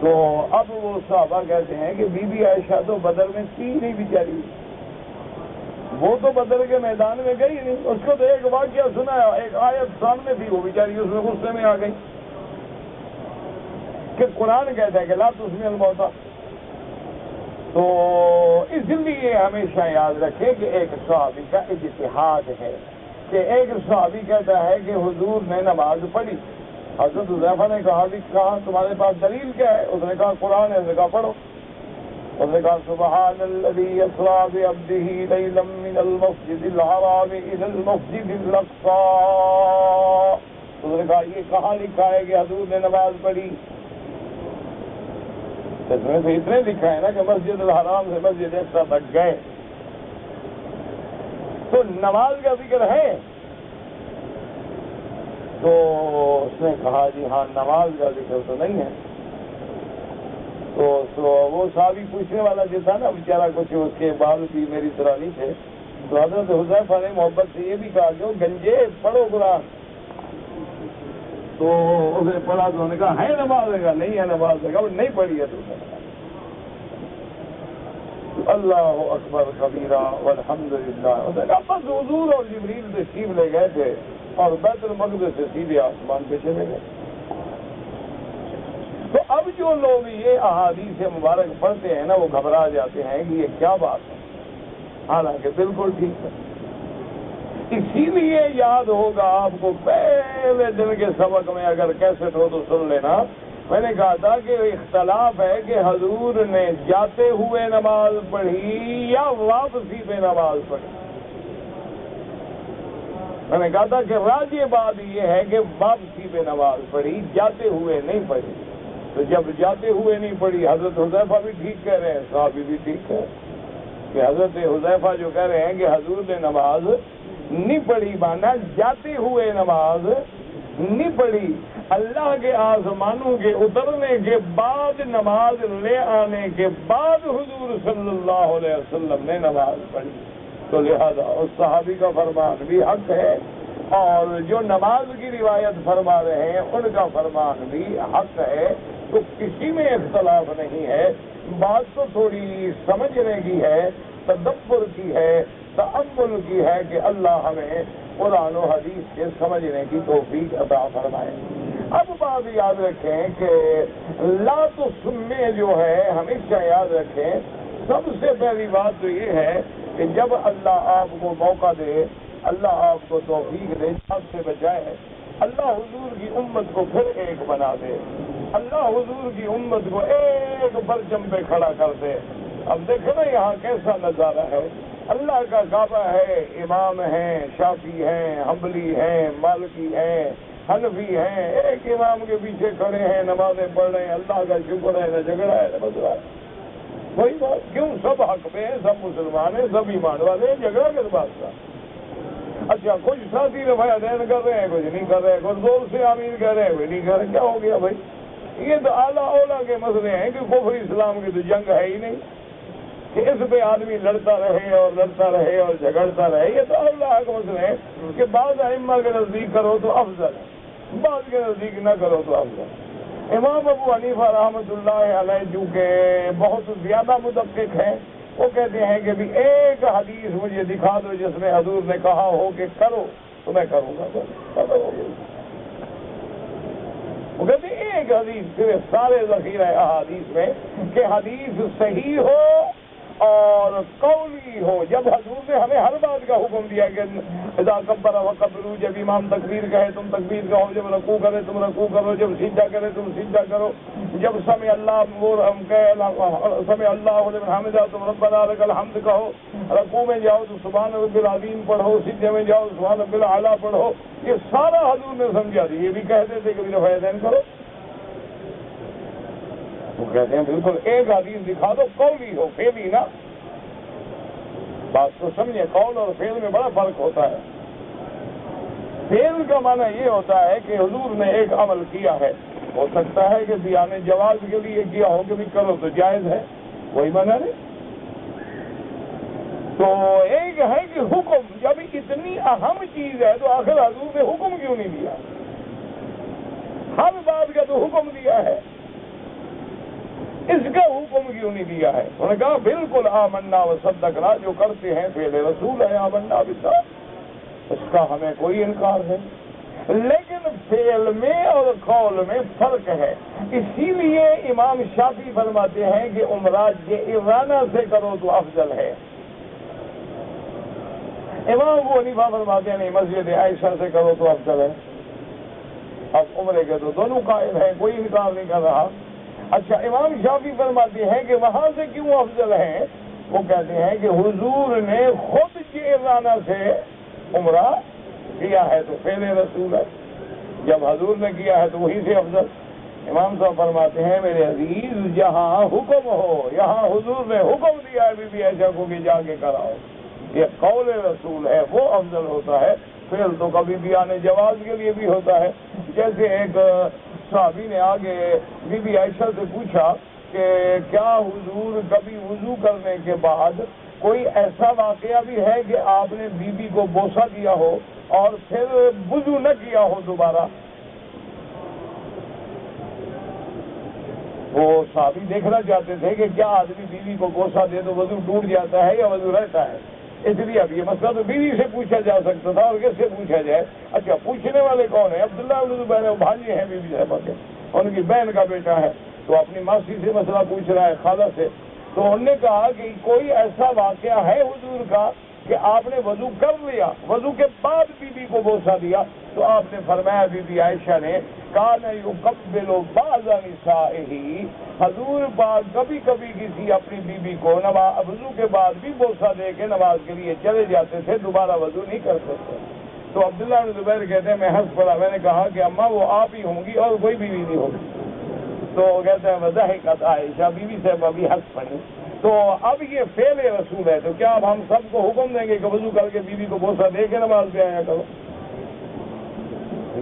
تو اب وہ صحابہ کہتے ہیں کہ بی بی عائشہ تو بدر میں تھی نہیں بیچاری، وہ تو بدر کے میدان میں گئی نہیں، اس کو تو ایک واقعہ سنایا، ایک آیت سامنے تھی، وہ بیچاری اس میں غصے میں آ گئی کہ قرآن کہتا ہے کہ لا تسمع الموتیٰ۔ تو اس لیے ہمیشہ یاد رکھیں کہ ایک صحابی کا اجتہاد ہے، کہ ایک صحابی کہتا ہے کہ حضور نے نماز پڑھی، حضرت حذیفہ نے کہا تمہارے پاس دلیل کیا ہے؟ اس نے کہا قرآن ہے، اس نے کہا پڑھو، اس نے کہا سبحان الذی اسریٰ بعبدہ لیلا من المسجد الحرام الی المسجد الاقصی، اس نے کہا یہ کہاں لکھا ہے کہ حضور نے نماز پڑھی؟ اس میں سے اتنے لکھا ہے نا کہ مسجد الحرام سے مسجد اقصی تک گئے، تو نماز کا ذکر ہے؟ تو اس نے کہا جی ہاں نماز کا ذکر تو نہیں ہے۔ تو وہ صحابی پوچھنے والا جو تھا نا بیچارہ، کچھ اس کے بال بھی میری طرح نہیں تھے، تو حضرت حذیفہ نے محبت سے یہ بھی کہا کہ گنجے پڑھو قرآن، تو اس نے پڑھا، تو انہوں نے کہا ہے نماز؟ کا نہیں ہے نماز، کا نہیں پڑھی ہے تو اللہ اکبر کبیرہ والحمدللہ. بس حضور اور جبریل تشریف لے گئے تھے اور بیت المقدس سے سیدھے آسمان پہ چلے گئے. تو اب جو لوگ یہ احادیث مبارک پڑھتے ہیں نا وہ گھبرا جاتے ہیں کہ یہ کیا بات ہے، حالانکہ بالکل ٹھیک ہے. اسی لیے یاد ہوگا آپ کو پہلے دن کے سبق میں، اگر کیسٹ ہو تو سن لینا، میں نے کہا تھا کہ اختلاف ہے کہ حضور نے جاتے ہوئے نماز پڑھی یا واپسی پہ نماز پڑھی. میں نے کہا تھا کہ راجح بات یہ ہے کہ واپسی پہ نماز پڑھی، جاتے ہوئے نہیں پڑھی. تو جب جاتے ہوئے نہیں پڑھی، حضرت حذیفہ بھی ٹھیک کہہ رہے ہیں، صحابی بھی ٹھیک ہے کہ حضرت حذیفہ جو کہہ رہے ہیں کہ حضور نے نماز نہیں پڑھی، مانا جاتے ہوئے نماز نہیں پڑھی. اللہ کے آسمانوں کے اترنے کے بعد، نماز لے آنے کے بعد حضور صلی اللہ علیہ وسلم نے نماز پڑھی. تو لہذا اس صحابی کا فرمان بھی حق ہے، اور جو نماز کی روایت فرما رہے ہیں ان کا فرمان بھی حق ہے. تو کسی میں اختلاف نہیں ہے. بات تو تھوڑی سمجھنے کی ہے، تدبر کی ہے، تأمل کی ہے کہ اللہ ہمیں قرآن و حدیث کے سمجھنے کی توفیق عطا فرمائے. اب بات یاد رکھیں کہ لا تسمع جو ہے ہمیشہ یاد رکھیں. سب سے پہلی بات تو یہ ہے کہ جب اللہ آپ کو موقع دے، اللہ آپ کو توفیق دے، سب سے بچائے، اللہ حضور کی امت کو پھر ایک بنا دے، اللہ حضور کی امت کو ایک پرچم پہ کھڑا کر دے. اب دیکھیں نا یہاں کیسا نظارہ ہے. اللہ کا کعبہ ہے، امام ہیں، شافعی ہیں، حنبلی ہیں، مالکی ہیں، حنفی ہیں، ایک امام کے پیچھے کھڑے ہیں، نمازیں پڑھ رہے ہیں. اللہ کا شکر ہے، نہ جھگڑا ہے نہ مسئلہ ہے. وہی بات، کیوں سب حق پہ ہیں، سب مسلمان ہیں، سب ایمان والے ہیں، جھگڑا کس بات کا؟ اچھا کچھ ساتھی رفع دین کر رہے ہیں، کچھ نہیں کر رہے، کچھ زور سے آمین کہہ رہے ہیں، کوئی نہیں کہہ رہے. کیا ہو گیا بھائی؟ یہ تو اعلیٰ اولیٰ کے مسئلے ہیں کہ کفر اسلام کی تو جنگ ہے ہی نہیں کہ اس پہ آدمی لڑتا رہے اور جھگڑتا رہے. یہ تو اللہ کے مسئلے ہیں کہ بعض ائمہ کے نزدیک کرو تو افضل ہے، بعض کے نزدیک نہ کرو تو افضل. امام ابو حنیفہ رحمۃ اللہ علیہ جو کہ بہت زیادہ مدقق ہیں، وہ کہتے ہیں کہ بھی ایک حدیث مجھے دکھا دو جس میں حضور نے کہا ہو کہ کرو تو میں کروں گا. وہ کہتے ہیں ایک حدیث صرف سارے ذخیرہ احادیث میں کہ حدیث صحیح ہو اور قولی ہو. جب حضور نے ہمیں ہر بات کا حکم دیا کہ اذا کبر وکبروا، جب امام تکبیر کہے تم تکبیر کہو، جب رکوع کرے تم رکوع کرو، جب سجدہ کرے تم سجدہ کرو، جب سمع اللہ سمع اللہ لمن حمدہ تم ربنا لک الحمد کہو، رکوع میں جاؤ تو سبحان رب العظیم پڑھو، سجدے میں جاؤ سبحان رب الاعلیٰ پڑھو. یہ سارا حضور نے سمجھا دی. یہ بھی کہتے تھے کہ رفع دین کرو. وہ کہتے ہیں بالکل ایک حدیث دکھا دو قولی ہو، فعلی نہ. بات تو سمجھے، قول اور فعل میں بڑا فرق ہوتا ہے. فعل کا معنی یہ ہوتا ہے کہ حضور نے ایک عمل کیا ہے، ہو سکتا ہے کہ بیان جواز کے لیے کیا ہو کہ بھی کرو تو جائز ہے، وہی معنی نہیں. تو ایک ہے کہ حکم، جب اتنی اہم چیز ہے تو آخر حضور نے حکم کیوں نہیں دیا؟ ہر بات کا تو حکم دیا ہے، اس کا حکم کیوں نہیں دیا ہے؟ انہوں نے کہا بالکل آمنا و صدقنا، جو کرتے ہیں فعل رسول ہے، آمنا باللہ، اس کا ہمیں کوئی انکار نہیں. لیکن فعل میں اور قول میں فرق ہے. اسی لیے امام شافعی فرماتے ہیں کہ عمرہ جعرانہ سے کرو تو افضل ہے. امام ابو حنیفہ فرماتے ہیں نہیں، مسجد عائشہ سے کرو تو افضل ہے. اب عمرے کے تو دونوں قائل ہیں، کوئی انکار نہیں کر رہا. اچھا امام شافعی فرماتے ہیں کہ وہاں سے کیوں افضل ہے؟ وہ کہتے ہیں کہ حضور نے خود جعرانہ سے عمرہ کیا ہے تو فعل رسول ہے، جب حضور نے کیا ہے تو وہی سے افضل. امام صاحب فرماتے ہیں میرے عزیز، جہاں حکم ہو، یہاں حضور نے حکم دیا ہے بی بی عائشہ کو کہ جا کے کراؤ، یہ قول رسول ہے، وہ افضل ہوتا ہے. فعل تو کبھی بیان جواز کے لیے بھی ہوتا ہے. جیسے ایک صحابی نے آگے بی بی عائشہ سے پوچھا کہ کیا حضور کبھی وضو کرنے کے بعد کوئی ایسا واقعہ بھی ہے کہ آپ نے بی بی کو بوسہ دیا ہو اور پھر وضو نہ کیا ہو دوبارہ؟ وہ صحابی دیکھنا چاہتے تھے کہ کیا آدمی بیوی کو بوسہ دے تو وضو ٹوٹ جاتا ہے یا وضو رہتا ہے. اس لیے اب یہ مسئلہ تو بیوی سے پوچھا جا سکتا تھا اور کس سے پوچھا جائے. اچھا پوچھنے والے کون ہیں؟ عبداللہ بن زبیر بھائی ہیں بیوی صاحبہ کے، ان کی بہن کا بیٹا ہے، تو اپنی ماسی سے مسئلہ پوچھ رہا ہے، خالہ سے. تو انہوں نے کہا کہ کوئی ایسا واقعہ ہے حضور کا کہ آپ نے وضو کر لیا، وضو کے بعد بیوی کو بوسہ دیا؟ تو آپ نے فرمایا بی بی عائشہ نے، کان یقبل بعض نسائہ، حضور پاک کبھی کبھی کسی اپنی بیوی کو وضو کے بعد بھی بوسہ دے کے نماز کے لیے چلے جاتے تھے، دوبارہ وضو نہیں کرتے تھے. تو عبداللہ بن زبیر کہتے ہیں میں ہنس پڑا، میں نے کہا کہ اماں وہ آپ ہی ہوں گی اور کوئی بیوی نہیں ہوگی. تو کہتے ہیں وضحکت عائشہ، بیوی صاحبہ بھی ہنس پڑی. تو اب یہ فعل رسول ہے، تو کیا اب ہم سب کو حکم دیں گے کہ وضو کر کے بیوی کو بوسہ دے کے نماز پہ آیا کرو؟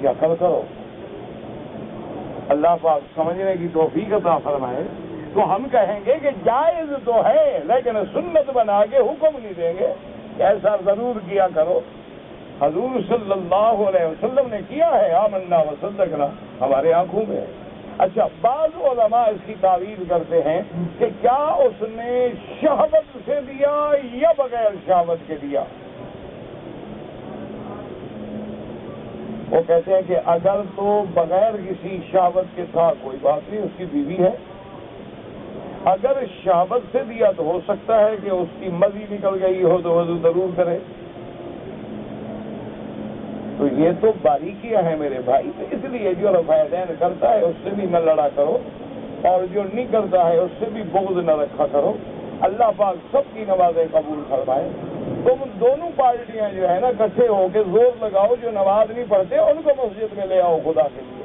کیا کرو؟ اللہ پاک سمجھنے کی توفیق عطا فرمائے. تو ہم کہیں گے کہ جائز تو ہے لیکن سنت بنا کے حکم نہیں دیں گے کہ ایسا ضرور کیا کرو. حضور صلی اللہ علیہ وسلم نے کیا ہے، آمنا وصدقنا، ہمارے آنکھوں میں. اچھا بعض علماء اس کی تعویل کرتے ہیں کہ کیا اس نے شہوت سے دیا یا بغیر شہوت کے دیا؟ وہ کہتے ہیں کہ اگر تو بغیر کسی شہوت کے تھا کوئی بات نہیں، اس کی بیوی ہے. اگر شہوت سے دیا تو ہو سکتا ہے کہ اس کی مزی نکل گئی ہو تو وضو ضرور کرے. تو یہ تو باریکیاں ہیں میرے بھائی. تو اس لیے جو رفع دین کرتا ہے اس سے بھی نہ لڑا کرو اور جو نہیں کرتا ہے اس سے بھی بغض نہ رکھا کرو. اللہ پاک سب کی نمازیں قبول فرمائے. تم دونوں پارٹیاں جو ہے نا اکٹھے ہو کے زور لگاؤ، جو نماز نہیں پڑھتے ان کو مسجد میں لے آؤ خدا کے لیے.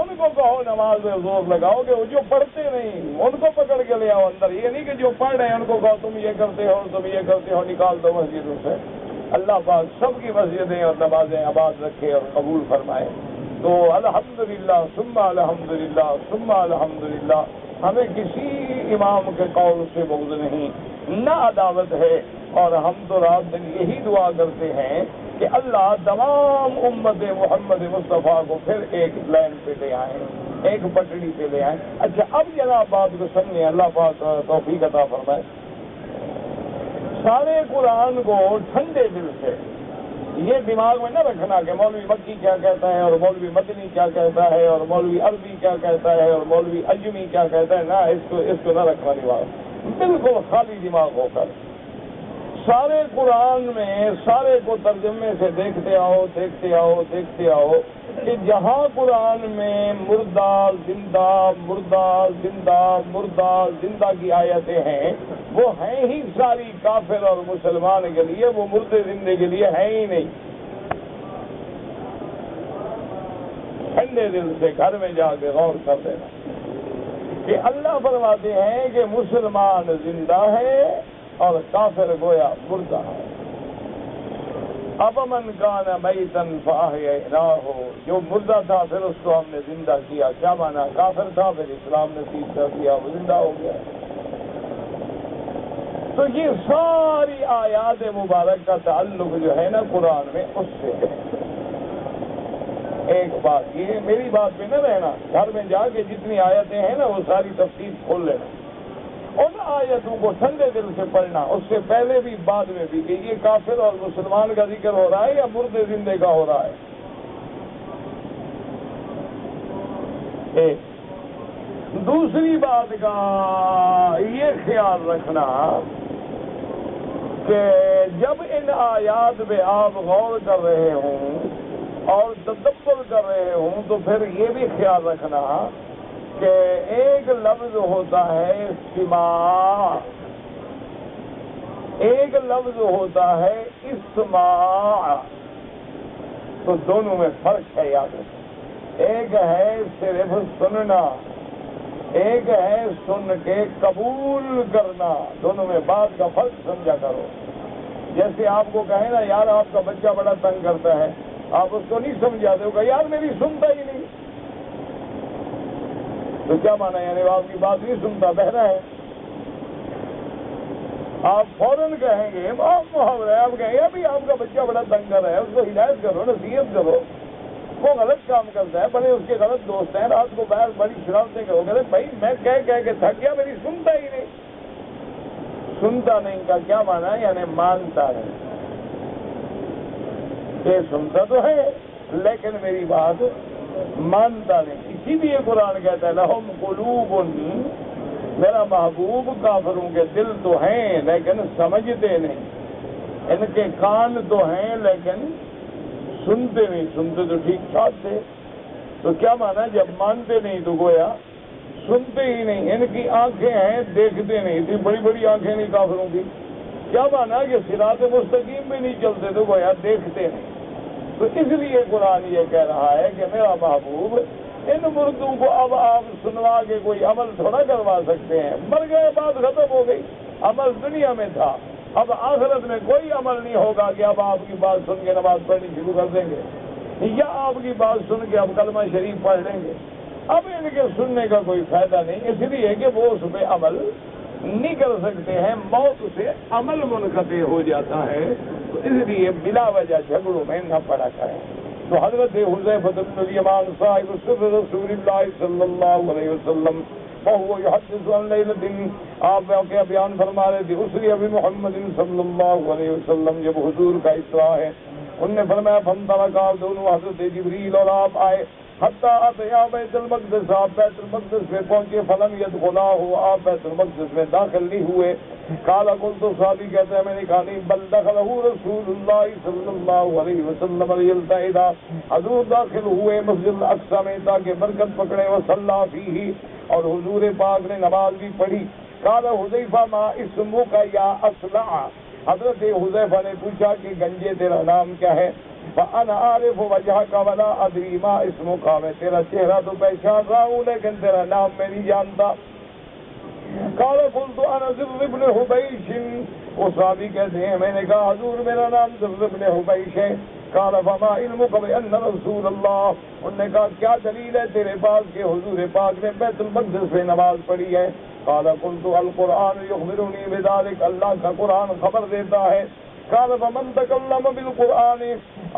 ان کو کہو نماز میں زور لگاؤ کہ وہ جو پڑھتے نہیں ان کو پکڑ کے لے آؤ اندر. یہ نہیں کہ جو پڑھ رہے ہیں ان کو کہو تم یہ کرتے ہو تم یہ کرتے ہو، نکال دو مسجدوں سے. اللہ پاک سب کی مسجدیں اور نمازیں آباد رکھے اور قبول فرمائے. تو الحمدللہ ثم الحمدللہ ثم الحمدللہ. ہمیں کسی امام کے قول سے بغض نہیں، نہ عداوت ہے. اور ہم تو رات دن یہی دعا کرتے ہیں کہ اللہ تمام امت محمد مصطفیٰ کو پھر ایک لائن پہ لے آئیں، ایک پٹڑی پہ لے آئیں. اچھا اب جناب بات کو سمجھیں، اللہ پاک توفیق عطا فرمائے. سارے قرآن کو ٹھنڈے دل سے یہ دماغ میں نہ رکھنا کہ مولوی مکی کیا کہتا ہے اور مولوی مدنی کیا کہتا ہے اور مولوی عربی کیا کہتا ہے اور مولوی اجمی کیا کہتا ہے. نہ اس کو نہ رکھنا دماغ. بالکل خالی دماغ ہو کر سارے قرآن میں سارے کو ترجمے سے دیکھتے آؤ دیکھتے آؤ دیکھتے آؤ کہ جہاں قرآن میں مردہ زندہ مردہ زندہ مردہ زندہ کی آیتیں ہیں وہ ہیں ہی ساری کافر اور مسلمان کے لیے، وہ مردے زندے کے لیے ہیں ہی نہیں. ٹھنڈے دل سے گھر میں جا کے غور کر دینا کہ اللہ فرماتے ہیں کہ مسلمان زندہ ہے اور کافر گویا مردہ ہے. اب من کان میتن فاحییناہ، جو مردہ تھا پھر اس کو ہم نے زندہ کیا. کیا مانا؟ کافر تھا پھر اسلام نصیب کر دیا، وہ زندہ ہو گیا. تو یہ ساری آیات مبارک کا تعلق جو ہے نا قرآن میں اس سے ہے. ایک بات یہ میری بات پہ نہ رہنا، گھر میں جا کے جتنی آیتیں ہیں نا وہ ساری تفصیل کھول لینا. ان آیتوں کو ٹھنڈے دل سے پڑھنا، اس سے پہلے بھی بعد میں بھی کہ یہ کافر اور مسلمان کا ذکر ہو رہا ہے یا مردے زندے کا ہو رہا ہے. دوسری بات کا یہ خیال رکھنا کہ جب ان آیات پہ آپ غور کر رہے ہوں اور تدبر کر رہے ہوں تو پھر یہ بھی خیال رکھنا کہ ایک لفظ ہوتا ہے سماع، ایک لفظ ہوتا ہے اسماع. تو دونوں میں فرق ہے یاد رکھیں. ایک ہے صرف سننا، ایک ہے سن کے قبول کرنا. دونوں میں بات کا فرق سمجھا کرو. جیسے آپ کو کہیں نا یار آپ کا بچہ بڑا تنگ کرتا ہے، آپ اس کو نہیں سمجھاتے ہو کہ یار میری سنتا ہی نہیں. تو کیا مانا؟ یعنی آپ کی بات نہیں سنتا، بہرا ہے. آپ فوراً کہیں گے آپ محاورہ ہے، آپ کہیں گے ابھی آپ کا بچہ بڑا تنگ کر رہا ہے، اس کو ہدایت کرو، نصیحت کرو، وہ غلط کام کرتا ہے، بڑے اس کے غلط دوست ہیں، رات کو باہر بڑی شرارتیں کرو گے، بھائی میں کہہ کے تھک گیا، میری سنتا ہی نہیں۔ سنتا نہیں کا کیا مانا ہے؟ یعنی مانتا نہیں، کہ سنتا تو ہے لیکن میری بات مانتا نہیں۔ اسی لیے قرآن کہتا ہے لہم قلوب، میرا محبوب کافروں کے دل تو ہیں لیکن سمجھتے نہیں، ان کے کان تو ہیں لیکن سنتے نہیں، سنتے تو ٹھیک ٹھاک تھے۔ تو کیا مانا؟ جب مانتے نہیں تو گویا سنتے ہی نہیں۔ ان کی آنکھیں ہیں دیکھتے نہیں، اتنی بڑی بڑی آنکھیں نہیں کافروں کی۔ کیا مانا؟ کہ صراط مستقیم میں نہیں چلتے تو گویا دیکھتے نہیں۔ تو اس لیے قرآن یہ کہہ رہا ہے کہ میرا محبوب ان مردوں کو اب آپ سنوا کے کوئی عمل تھوڑا کروا سکتے ہیں، مر گئے، بات ختم ہو گئی۔ عمل دنیا میں تھا، اب آخرت میں کوئی عمل نہیں ہوگا کہ اب آپ کی بات سن کے نماز پڑھنی شروع کر دیں گے، یا آپ کی بات سن کے اب کلمہ شریف پڑھ لیں گے۔ اب ان کے سننے کا کوئی فائدہ نہیں، اس لیے کہ وہ اس پہ عمل نہیں کر سکتے ہیں، موت سے عمل منقطع ہو جاتا ہے۔ تو اس لیے بلا وجہ جھگڑوں میں نہ پڑا کریں۔ تو حضرت حذیفہ بن الیمان صاحب سر رسول اللہ صلی اللہ علیہ وسلم وهو يحدث عن لیلۃ، آپ کیا بیان فرما رہے تھے، اسری ابی محمد صلی اللہ علیہ وسلم، جب حضور کا اسراء ہے، انہوں نے فرمایا فانطلقا، دونوں حضرت جبریل اور آپ آئے، حتی اتیا بیت المقدس، آپ بیت المقدس میں پہنچے، فلم یدخلاه، آپ بیت المقدس میں داخل نہیں ہوئے۔ قال قلت، صحابی کہتا ہے میں نے کہا نہیں، بل دخلہ رسول اللہ صلی اللہ علیہ وسلم لیلتئدا، حضور داخل ہوئے مسجد الاقصی میں تاکہ برکت پکڑے، وصلی فیہ، اور حضور پاک نے نماز بھی پڑھی۔ قال حذیفہ ما اسمک یا اصلع، حضرت حذیفہ نے پوچھا کہ گنجے تیرا نام کیا ہے؟ فَأَنَا أَعْرِفُ وَجْهَكَ وَلَا أَدْرِي مَا اسْمُكَ، میں تیرا چہرہ تو پہچان رہا ہوں لیکن تیرا نام میں نہیں جانتا۔ قال قلت أنا زر بن حبیش، وہ صحابی کہتے ہیں میں نے کہا حضور میرا نام زر بن حبیش ہے۔ قال فما علمك بأن رسول اللہ، انہوں نے کہا کیا دلیل ہے تیرے پاس کہ حضور پاک نے بیت المقدس میں نماز پڑھی ہے؟ قال قلت القرآن يخبرني بذلك، اللہ کا قرآن خبر دیتا ہے۔ قال فمن تکلم بالقرآن،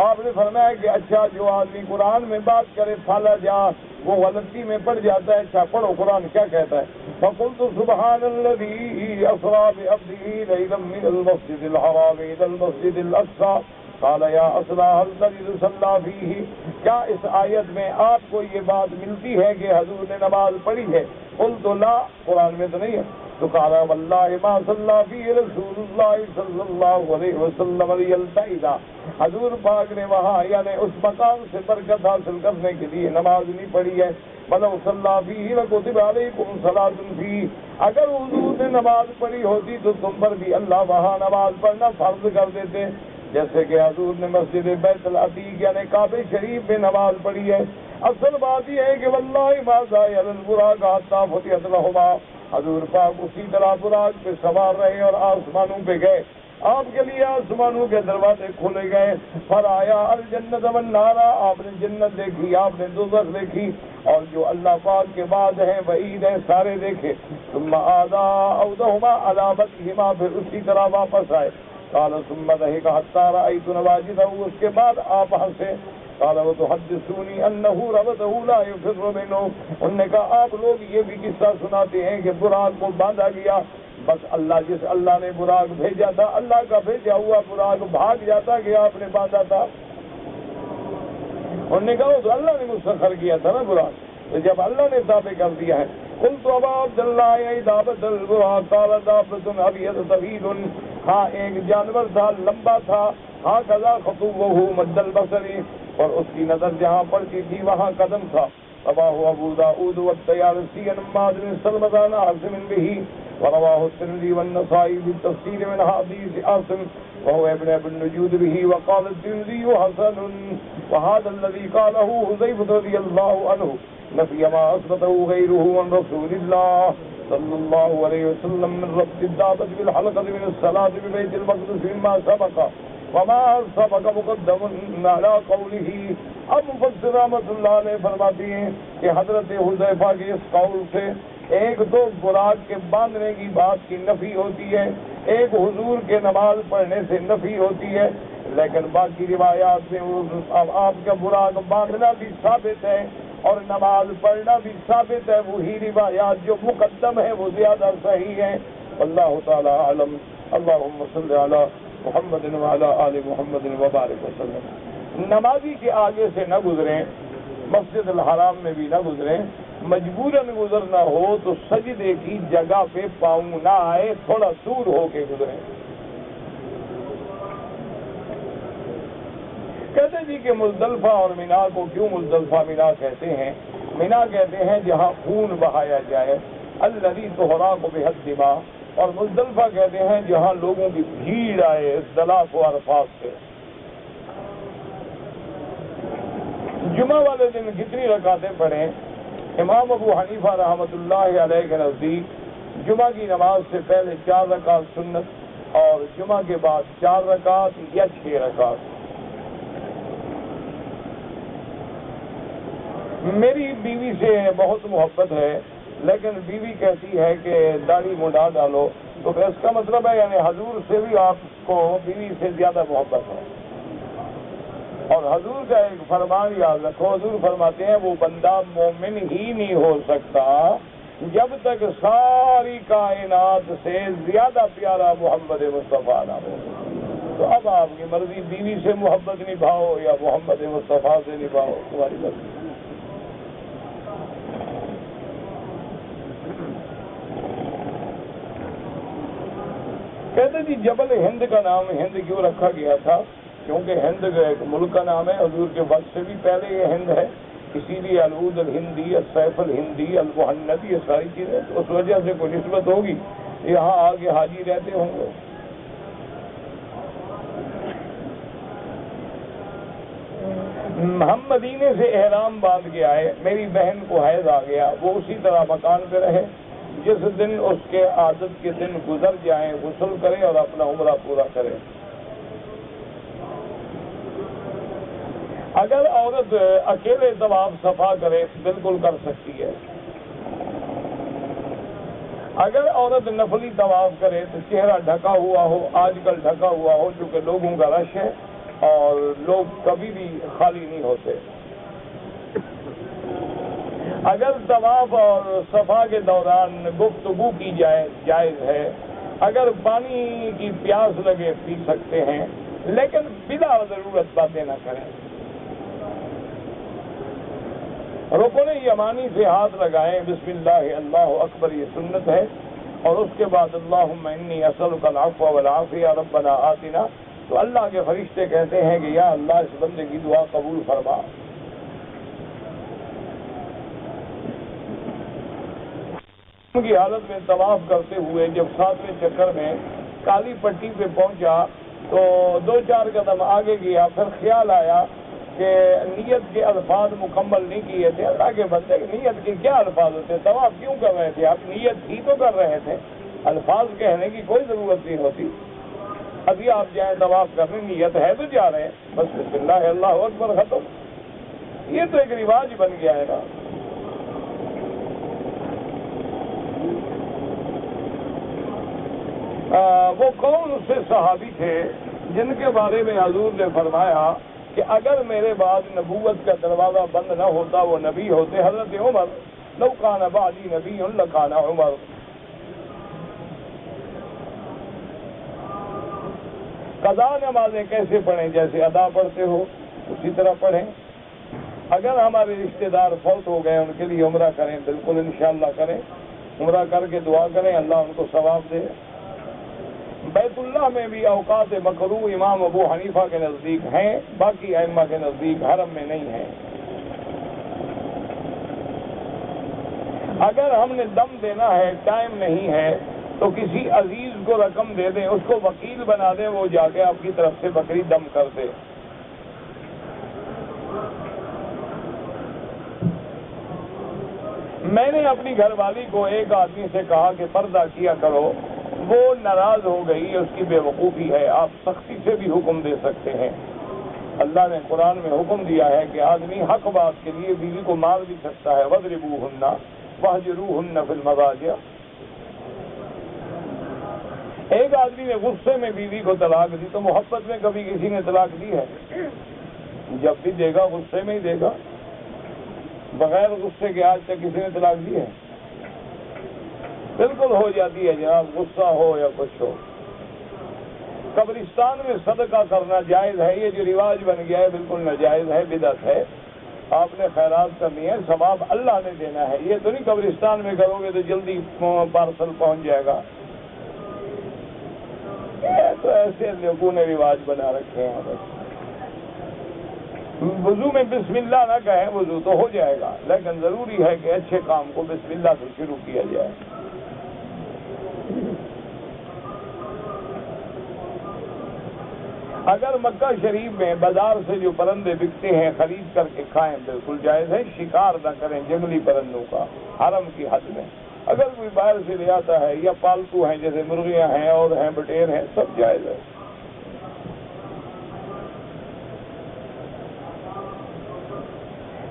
آپ نے فرمایا کہ اچھا جو آدمی قرآن میں بات کرے پھالا جا، وہ غلطی میں پڑ جاتا ہے، اچھا پڑھو قرآن کیا کہتا ہے۔ فقلت سبحان الذي اسرى بعبده ليلا من المسجد الحرام الى المسجد الاقصى، قال یا اصلا هل تجد صلى فيه، کیا اس آیت میں آپ کو یہ بات ملتی ہے کہ حضور نے نماز پڑھی ہے؟ قلت لا، قرآن میں تو نہیں ہے۔ تو کہا واللہ ما صلی فیہ رسول اللہ صلی اللہ علیہ وسلم لیلتئدا، حضور پاک نے وہاں یعنی اس مقام سے برکت حاصل کرنے کے لیے نماز نہیں پڑھی ہے۔ وَلَوْ صَلَّىٰ فِيهِ لَكُتِبَ عَلَيْكُمْ صَلَاةٌ فِيهِ، اگر حضور نے نماز پڑھی ہوتی تو تم پر بھی اللہ وہاں نماز پڑھنا فرض کر دیتے، جیسے کہ حضور نے مسجد بیت العتیق یعنی کعبہ شریف میں نماز پڑھی ہے۔ اصل بات یہ ہے کہ واللہ ما زال البراق حتیٰ فتحت لہما، حضور پاک اسی طرح براق پہ سوار رہے اور آسمانوں پہ گئے، آپ کے لیے آسمانوں کے دروازے کھلے گئے۔ فرایا الجنت والنار، آپ نے جنت دیکھی، آپ نے دوزخ دیکھی، اور جو اللہ پاک کے بعد ہیں وعید ہیں سارے دیکھے۔ ثم آذا اودہما علی بطنہما، پھر اسی طرح واپس آئے۔ قال ثم ضحك حتى رأيت نواجذه، اس کے بعد آپ ہنسے۔ قال وتحدثوني انه ربطه لا يفر منه، انہوں نے کہا آپ لوگ یہ بھی قصہ سناتے ہیں کہ براق کو باندھا گیا، بس اللہ جس اللہ نے براق بھیجا تھا، اللہ کا بھیجا ہوا براق بھاگ جاتا کہ آپ نے باندھا تھا۔ انہوں نے کہا وہ تو اللہ نے مسخر کیا تھا نا براق، تو جب اللہ نے تابع کر دیا ہے۔ قلت ابا عبد اللہ دابت البراق قال دابت ابيض طويل، ہاں ایک جانور تھا لمبا تھا، ہاں کذا خطوبہ مد البصری، اور اس کی نظر جہاں پڑتی تھی وہاں قدم تھا۔ رواه ابو داود والطیالسی عن عماد بن سلمة عن عاصم به، ورواه الترمذي والنسائي بالتفسير من حديث عاصم وهو ابن ابي النجود به، وقال الترمذي حسن، وهذا الذي قاله حذيفة رضي الله عنه نفي ما اثبته غيره عن رسول الله صلی اللہ علیہ وسلم من ربط الدابة بالحلقة من الصلاة ببيت المقدس مما سبق، وما سبق مقدم على قوله۔ اب مفسر رحمۃ اللہ علیہ فرماتی ہیں کہ حضرت حذیفہ کے اس قول سے ایک تو براق کے باندھنے کی بات کی نفی ہوتی ہے، ایک حضور کے نماز پڑھنے سے نفی ہوتی ہے، لیکن باقی روایات میں آپ کا براق باندھنا بھی ثابت ہے اور نماز پڑھنا بھی ثابت ہے. وہی روایات جو مقدم ہے وہ زیادہ صحیح ہیں. اللہ تعالی عالم. اللہم صلی علی محمد وعلی آل محمد وبارک وسلم. نمازی کے آگے سے نہ گزریں, مسجد الحرام میں بھی نہ گزریں. مجبوراً گزرنا ہو تو سجدے کی جگہ پہ پاؤں نہ آئے, تھوڑا دور ہو کے گزریں. کہتے جی کہ مزدلفہ اور مینا کو کیوں مزدلفہ مینا کہتے ہیں؟ مینا کہتے ہیں جہاں خون بہایا جائے, الذی تحراق بہ الدماء, اور مزدلفہ کہتے ہیں جہاں لوگوں کی بھیڑ آئے اختلاف و عرفات سے. جمعہ والے دن کتنی رکعتیں پڑھیں؟ امام ابو حنیفہ رحمۃ اللہ علیہ کے نزدیک جمعہ کی نماز سے پہلے 4 رکعت سنت اور جمعہ کے بعد 4 رکعت یا 6 رکعت. میری بیوی سے بہت محبت ہے, لیکن بیوی کہتی ہے کہ داڑھی منڈا ڈالو, تو پھر اس کا مطلب ہے یعنی حضور سے بھی آپ کو بیوی سے زیادہ محبت ہے. اور حضور کا ایک فرمان یاد رکھو, حضور فرماتے ہیں وہ بندہ مومن ہی نہیں ہو سکتا جب تک ساری کائنات سے زیادہ پیارا محمد مصطفیٰ نہ ہو. تو اب آپ کی مرضی, بیوی سے محبت نبھاؤ یا محمد مصطفیٰ سے نبھاؤ, تمہاری مرضی. کہتے جی جبل ہند کا نام ہند کیوں رکھا گیا تھا؟ کیونکہ ہند ایک ملک کا نام ہے, حضور کے وقت سے بھی پہلے یہ ہند ہے, اسی لیے العود الہندی, السیف الہندی, المحند, یہ ساری چیزیں تو اس وجہ سے کوئی نسبت ہوگی, یہاں آگے حاجی رہتے ہوں گے. ہم مدینے سے احرام باندھ کے آئے, میری بہن کو حیض آ گیا, وہ اسی طرح مکان پہ رہے. جس دن اس کے عادت کے دن گزر جائیں غسل کرے اور اپنا عمرہ پورا کرے. اگر عورت اکیلے طواف صفا کرے بالکل کر سکتی ہے. اگر عورت نفلی طواف کرے تو چہرہ ڈھکا ہوا ہو, آج کل ڈھکا ہوا ہو چونکہ لوگوں کا رش ہے اور لوگ کبھی بھی خالی نہیں ہوتے. اگر طواف اور صفا کے دوران گفتگو کی جائے جائز ہے. اگر پانی کی پیاس لگے پی سکتے ہیں, لیکن بلا ضرورت باتیں نہ کریں. رکن یمانی سے ہاتھ لگائیں, بسم اللہ اللہ اکبر, یہ سنت ہے, اور اس کے بعد اللہم انی اسألک العفو والعافیہ ربنا آتنا. تو اللہ کے فرشتے کہتے ہیں کہ یا اللہ اس بندے کی دعا قبول فرما. کی حالت میں طواف کرتے ہوئے جب 7ویں چکر میں کالی پٹی پہ پہنچا تو 2-4 قدم آگے گیا, پھر خیال آیا کہ نیت کے الفاظ مکمل نہیں کیے تھے. اللہ کے بندے نیت کے کیا الفاظ ہوتے ہیں؟ طواف کیوں کر رہے تھے آپ؟ نیت ہی تو کر رہے تھے, الفاظ کہنے کی کوئی ضرورت نہیں ہوتی. ابھی آپ جائیں طواف کرنے, نیت ہے تو جا رہے ہیں, بس بسم اللہ اللہ اکبر ختم. یہ تو ایک رواج بن گیا ہے نا. وہ کون سے صحابی تھے جن کے بارے میں حضور نے فرمایا کہ اگر میرے بعد نبوت کا دروازہ بند نہ ہوتا وہ نبی ہوتے؟ حضرت عمر. لو کان بعدی نبی لکان عمر. قضا نمازیں کیسے پڑھیں؟ جیسے ادا پڑھتے ہو اسی طرح پڑھیں. اگر ہمارے رشتہ دار فوت ہو گئے ان کے لیے عمرہ کریں, بالکل انشاءاللہ کریں. عمرہ کر کے دعا کریں اللہ ان کو ثواب دے. بیت اللہ میں بھی اوقات مکروہ امام ابو حنیفہ کے نزدیک ہیں, باقی ائمہ کے نزدیک حرم میں نہیں ہیں. اگر ہم نے دم دینا ہے, ٹائم نہیں ہے, تو کسی عزیز کو رقم دے دیں, اس کو وکیل بنا دیں, وہ جا کے آپ کی طرف سے بکری دم کر دے. میں نے اپنی گھر والی کو ایک آدمی سے کہا کہ پردہ کیا کرو, وہ ناراض ہو گئی, اس کی بے وقوفی ہے. آپ سختی سے بھی حکم دے سکتے ہیں. اللہ نے قرآن میں حکم دیا ہے کہ آدمی حق بات کے لیے بیوی کو مار بھی سکتا ہے. وَاضْرِبُوهُنَّ وَاهْجُرُوهُنَّ فِي الْمَضَاجِعِ. ایک آدمی نے غصے میں بیوی کو طلاق دی تو محبت میں کبھی کسی نے طلاق دی ہے؟ جب بھی دے گا غصے میں ہی دے گا. بغیر غصے کے آج تک کسی نے طلاق دی ہے؟ بالکل ہو جاتی ہے جناب، غصہ ہو یا کچھ ہو. قبرستان میں صدقہ کرنا جائز ہے، یہ جو رواج بن گیا ہے بالکل ناجائز ہے، بدعت ہے. آپ نے خیرات کرنی ہے، ثواب اللہ نے دینا ہے. یہ تو نہیں قبرستان میں کرو گے تو جلدی پارسل پہنچ جائے گا. یہ تو ایسے لوگوں نے رواج بنا رکھے ہیں. بس وضو میں بسم اللہ نہ کہیں، وضو تو ہو جائے گا، لیکن ضروری ہے کہ اچھے کام کو بسم اللہ سے شروع کیا جائے. اگر مکہ شریف میں بازار سے جو پرندے بکتے ہیں خرید کر کے کھائیں، بالکل جائز ہے. شکار نہ کریں جنگلی پرندوں کا حرم کی حد میں. اگر کوئی باہر سے لے آتا ہے یا پالتو ہیں جیسے مرغیاں ہیں اور ہیں بٹیر ہیں، سب جائز ہے.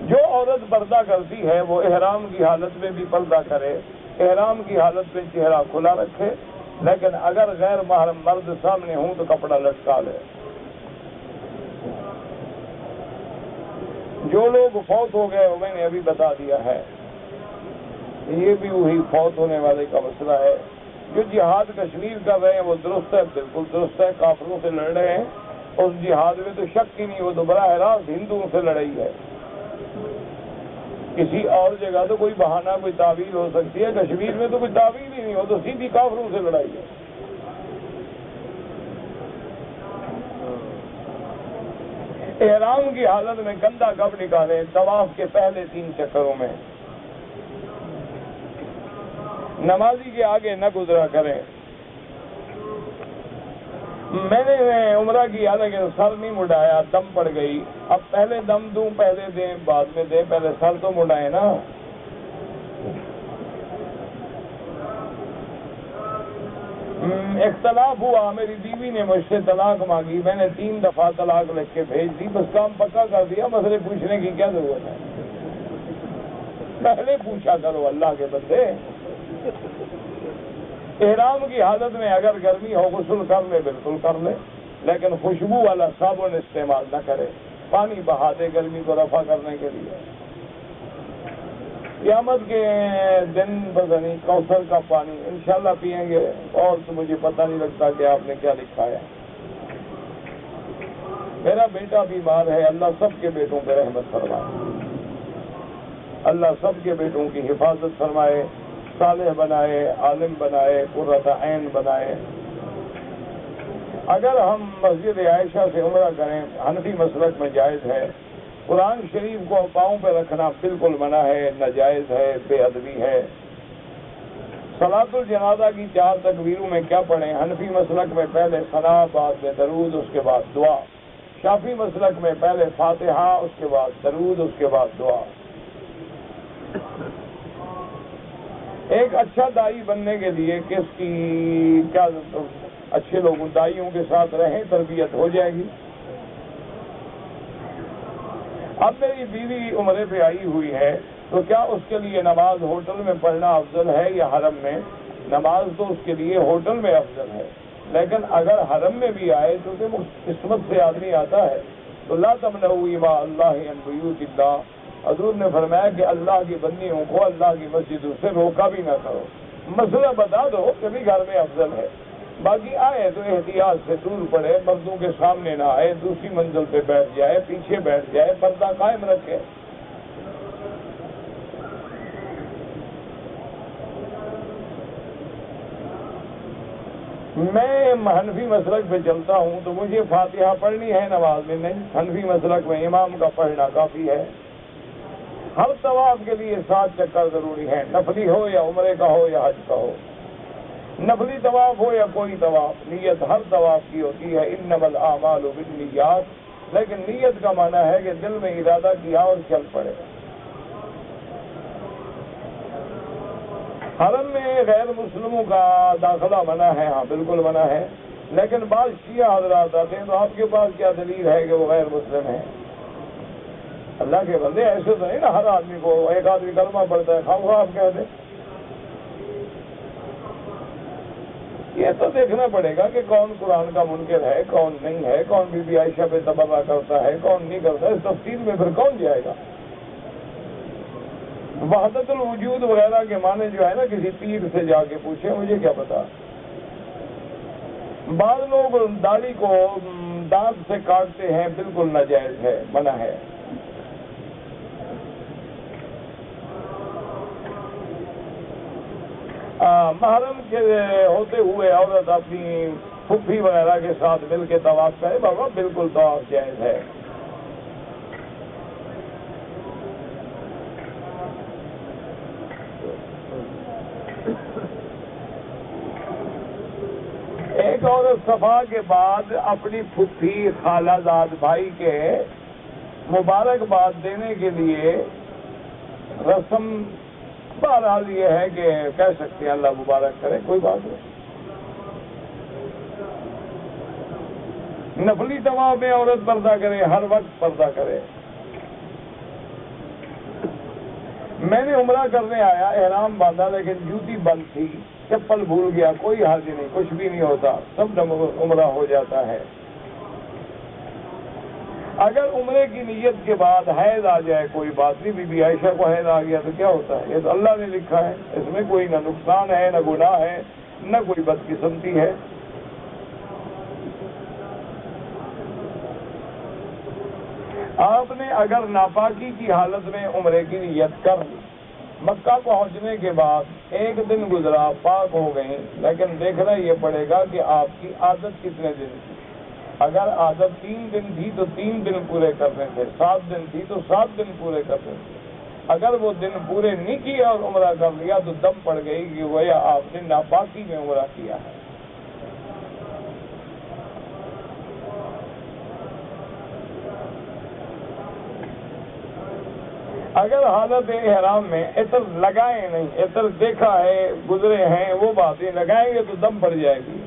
جو عورت پردہ کرتی ہے وہ احرام کی حالت میں بھی پردہ کرے، احرام کی حالت میں چہرہ کھلا رکھے، لیکن اگر غیر محرم مرد سامنے ہوں تو کپڑا لٹکا لے. جو لوگ فوت ہو گئے وہ میں نے ابھی بتا دیا ہے، یہ بھی وہی فوت ہونے والے کا مسئلہ ہے. جو جہاد کشمیر کر رہے ہیں وہ درست ہے، بالکل درست ہے. کافروں سے لڑ رہے ہیں، اس جہاد میں تو شک ہی نہیں، وہ تو براہ راست ہندوؤں سے لڑائی ہے. کسی اور جگہ تو کوئی بہانہ کوئی تعویل ہو سکتی ہے، کشمیر میں تو کوئی تعویل ہی نہیں ہو، تو سیدھی کافروں سے لڑائی ہے. احرام کی حالت میں کندھا کب نکالیں؟ طواف کے پہلے 3 چکروں میں. نمازی کے آگے نہ گزرا کریں. میں نے عمرہ کیا لیکن سر نہیں مڈایا، دم پڑ گئی. اب پہلے دم دوں، پہلے دیں بعد میں دیں، پہلے سر تو مڈائیں نا. اختلاف ہوا، میری بیوی نے مجھ سے طلاق مانگی، میں نے 3 دفعہ طلاق لکھ کے بھیج دی. بس کام پکا کر دیا، مسئلے پوچھنے کی کیا ضرورت ہے؟ پہلے پوچھا کرو اللہ کے بندے. احرام کی حالت میں اگر گرمی ہو غسل کر لے، بالکل کر لے، لیکن خوشبو والا صابن استعمال نہ کرے. پانی بہا دے گرمی کو رفع کرنے کے لیے. قیامت کے دن پتہ نہیں کوثر کا پانی انشاءاللہ پئیں گے. اور تو مجھے پتہ نہیں لگتا کہ آپ نے کیا لکھا ہے. میرا بیٹا بیمار ہے، اللہ سب کے بیٹوں پہ رحمت فرمائے، اللہ سب کے بیٹوں کی حفاظت فرمائے، صالح بنائے، عالم بنائے، قرۃ عین بنائے. اگر ہم مسجد عائشہ سے عمرہ کریں حنفی مسلک میں جائز ہے. قرآن شریف کو پاؤں پہ رکھنا بالکل منع ہے، ناجائز ہے، بے ادبی ہے. صلاۃ الجنازہ کی 4 تکبیروں میں کیا پڑھیں؟ حنفی مسلک میں پہلے ثنا، بعد میں درود، اس کے بعد دعا. شافعی مسلک میں پہلے فاتحہ، اس کے بعد درود، اس کے بعد دعا. ایک اچھا دائی بننے کے لیے کس کی کیا اچھے لوگوں دائیوں کے ساتھ رہیں، تربیت ہو جائے گی. اب میری بیوی عمرے پہ آئی ہوئی ہے تو کیا اس کے لیے نماز ہوٹل میں پڑھنا افضل ہے یا حرم میں؟ نماز تو اس کے لیے ہوٹل میں افضل ہے، لیکن اگر حرم میں بھی آئے تو وہ قسمت سے آدمی آتا ہے تو لا تمنعوا اماء اللہ عن بیوت اللہ. حضور نے فرمایا کہ اللہ کی بندیوں کو اللہ کی مسجدوں سے روکا بھی نہ کرو. مسئلہ بتا دو کہ بھی گھر میں افضل ہے. باقی آئے تو احتیاط سے دور پڑے، مردوں کے سامنے نہ آئے، دوسری منزل پہ بیٹھ جائے، پیچھے بیٹھ جائے، پردہ قائم رکھے. میں حنفی مسلک پہ چلتا ہوں تو مجھے فاتحہ پڑھنی ہے نماز میں؟ نہیں، حنفی مسلک میں امام کا پڑھنا کافی ہے. ہر طواف کے لیے 7 چکر ضروری ہے، نفلی ہو یا عمرے کا ہو یا حج کا ہو. نفلی طواف ہو یا کوئی طواف، نیت ہر طواف کی ہوتی ہے. انما الاعمال بالنیات، لیکن نیت کا معنی ہے کہ دل میں ارادہ کیا اور چل پڑے. حرم میں غیر مسلموں کا داخلہ منع ہے، ہاں بالکل منع ہے، لیکن بعض شیعہ حضرات آتے ہیں تو آپ کے پاس کیا دلیل ہے کہ وہ غیر مسلم ہیں؟ اللہ کے بندے ایسے تو نہیں نا ہر آدمی کو، ایک آدمی کلمہ پڑھتا ہے خواہ آپ کہہ دیں. یہ تو دیکھنا پڑے گا کہ کون قرآن کا منکر ہے، کون نہیں ہے، کون بی بی عائشہ پہ تبرہ کرتا ہے، کون نہیں کرتا. اس تفصیل میں پھر کون جائے گا؟ وحدت الوجود وغیرہ کے معنی جو ہے نا، کسی پیر سے جا کے پوچھیں، مجھے کیا پتا. بعض لوگ داڑھی کو دانت سے کاٹتے ہیں، بالکل ناجائز ہے، منع ہے. محرم کے ہوتے ہوئے عورت اپنی پھپھی وغیرہ کے ساتھ مل کے طواف کرے، بابا بالکل طواف جائز ہے. ایک عورت صفا کے بعد اپنی پھپھی خالہ زاد بھائی کے مبارکباد دینے کے لیے رسم، بہرحال یہ ہے کہ کہہ سکتے ہیں اللہ مبارک کرے، کوئی بات نہیں. نفلی طواف میں عورت پردہ کرے، ہر وقت پردہ کرے. میں نے عمرہ کرنے آیا، احرام باندھا، لیکن جوتی بند تھی، چپل بھول گیا، کوئی حرج نہیں، کچھ بھی نہیں ہوتا، سب عمرہ ہو جاتا ہے. اگر عمرے کی نیت کے بعد حیض آ جائے کوئی بات نہیں، بی بی عائشہ کو حیض آ گیا تو کیا ہوتا ہے؟ یہ تو اللہ نے لکھا ہے، اس میں کوئی نہ نقصان ہے، نہ گناہ ہے، نہ کوئی بدقسمتی ہے. آپ نے اگر ناپاکی کی حالت میں عمرے کی نیت کر لی، مکہ پہنچنے کے بعد ایک دن گزرا، پاک ہو گئی، لیکن دیکھنا یہ پڑے گا کہ آپ کی عادت کتنے دن تھی. اگر عادت 3 دن تھی تو 3 دن پورے کرنے تھے، 7 دن تھی تو 7 دن پورے کرنے تھے. اگر وہ دن پورے نہیں کیے اور عمرہ کر لیا تو دم پڑ گئی کہ گویا آپ نے ناپاکی میں عمرہ کیا ہے. اگر حالت احرام میں عطر لگائیں نہیں، عطر دیکھا ہے، گزرے ہیں، وہ باتیں لگائیں گے تو دم پڑ جائے گی.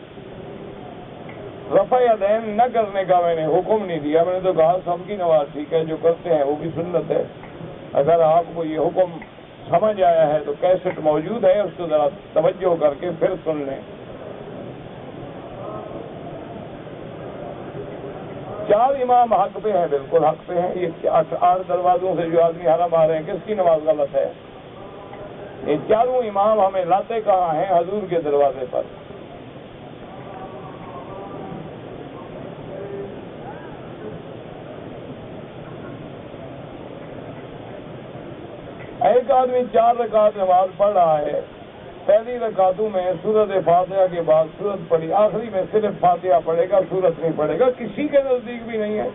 رفع یدین نہ کرنے کا میں نے حکم نہیں دیا، میں نے تو کہا سب کی نماز ٹھیک ہے، جو کرتے ہیں وہ بھی سنت ہے. اگر آپ کو یہ حکم سمجھ آیا ہے تو کیسٹ موجود ہے، اس کو ذرا توجہ کر کے پھر سن لیں. 4 امام حق پہ ہیں، بالکل حق پہ ہیں. یہ 8 دروازوں سے جو آدمی حرم آ رہے ہیں، کس کی نماز غلط ہے؟ یہ 4 امام ہمیں لاتے کہاں ہیں؟ حضور کے دروازے پر. ایک آدمی 4 رکعت نماز پڑھ رہا ہے، پہلی رکعتوں میں سورت فاتحہ کے بعد سورت پڑھی، آخری میں صرف فاتحہ پڑھے گا، سورت نہیں پڑھے گا، کسی کے نزدیک بھی نہیں ہے.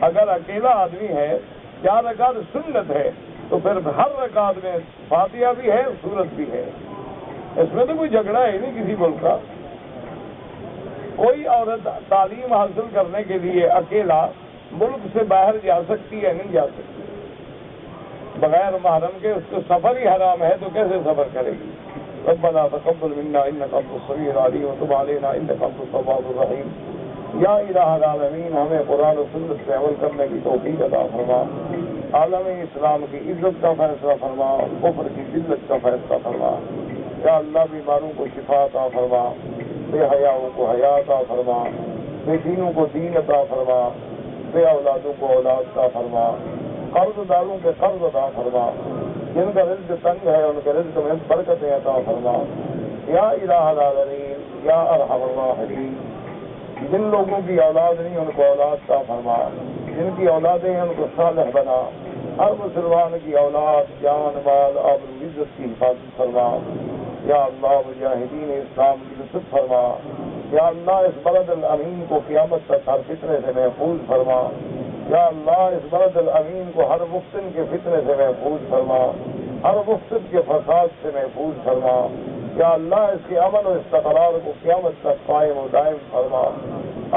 اگر اکیلا آدمی ہے، 4 رکعت سنت ہے، تو پھر ہر رکعت میں فاتحہ بھی ہے، سورت بھی ہے. اس میں تو کوئی جھگڑا ہے نہیں کسی ملک کا. کوئی عورت تعلیم حاصل کرنے کے لیے اکیلا ملک سے باہر جا سکتی ہے؟ نہیں جا سکتی. بغیر محرم کے اس کو سفر ہی حرام ہے، تو کیسے سفر کرے گی؟ ربنا تقبل منا انک انت السمیع العلیم وتب علینا انک انت التواب الرحیم. یا الہ العالمین، ہمیں قرآن و سنت پہ عمل کرنے کی توفیق عطا فرما. عالم اسلام کی عزت کا فیصلہ فرما، کفر کی ذلت کا فیصلہ فرما. یا اللہ بیماروں کو شفا عطا فرما، بے حیاؤں کو حیا عطا فرما، بے دینوں کو دین عطا فرما، بے اولادوں کو اولاد عطا فرما، قرض داروں کے قرض عطا فرما، جن کا رزق تنگ ہے ان کے رزق میں برکتیں عطا فرما. یا الہ العالمین، یا ارحم الراحمین، جن لوگوں کی اولاد نہیں ان کو اولاد عطا فرما، جن کی اولادیں ہیں ان کو صالح بنا. ہر مسلمان کی اولاد، جان، مال، آبرو، عزت کی حفاظت فرما. یا اللہ مجاہدین اسلام کی لطف فرما. یا اللہ اس بلد الامین کو قیامت تک ہر فتنے سے محفوظ فرما. یا اللہ اس بلد الامین کو ہر مفتن کے فتنے سے محفوظ فرما، ہر مفسد کے فساد سے محفوظ فرما. یا اللہ اس کے امن و استقرار کو قیامت تک قائم و دائم فرما.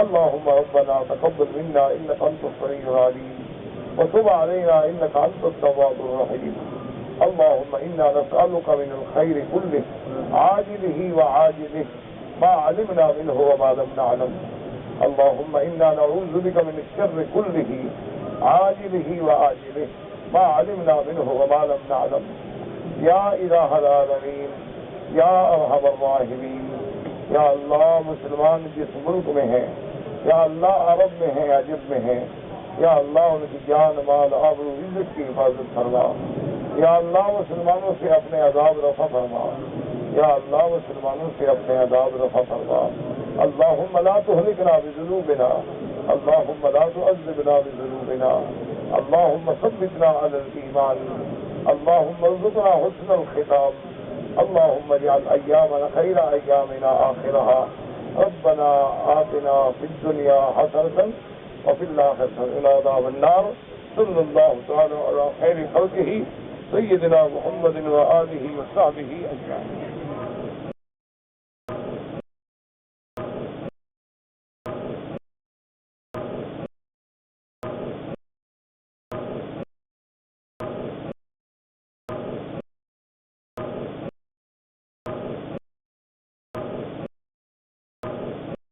اللہم ربنا تقبل منا انک انت السمیع العلیم وتب علینا انک انت التواب الرحیم. اللہم انا نسألک من الخیر کلہ عاجلہ وعاجلہ ما علمنا منہ وما لم نعلم. اللهم إنا نعوذ بك من الشر كله عاجله وآجله ما علمنا منه وما لم نعلم. يا إله العالمين، يا أرحم الراحمين، یا اللہ مسلمان جس ملک میں ہیں، یا اللہ عرب میں ہیں، عجب میں ہیں، یا اللہ ان کی جان مال آبرو عزت کی حفاظت فرما، یا اللہ مسلمانوں سے اپنے عذاب رفع فرما، یا اللہ مسلمانوں سے اپنے عذاب رفع فرما۔ اللہم لا تہلکنا بذنوبنا، اللہم لا تعذبنا بذنوبنا، اللہم ثبتنا علی الایمان، اللہم ارزقنا حسن الختام، اللہم اجعل ایامنا خیر ایامنا آخرہا، ربنا آتنا فی الدنیا حسنة وفی الآخرة قنا عذاب النار۔ صلی اللہ تعالی علی خیر خلقہ سیدنا محمد و آلہ و صحبہ اجمعین۔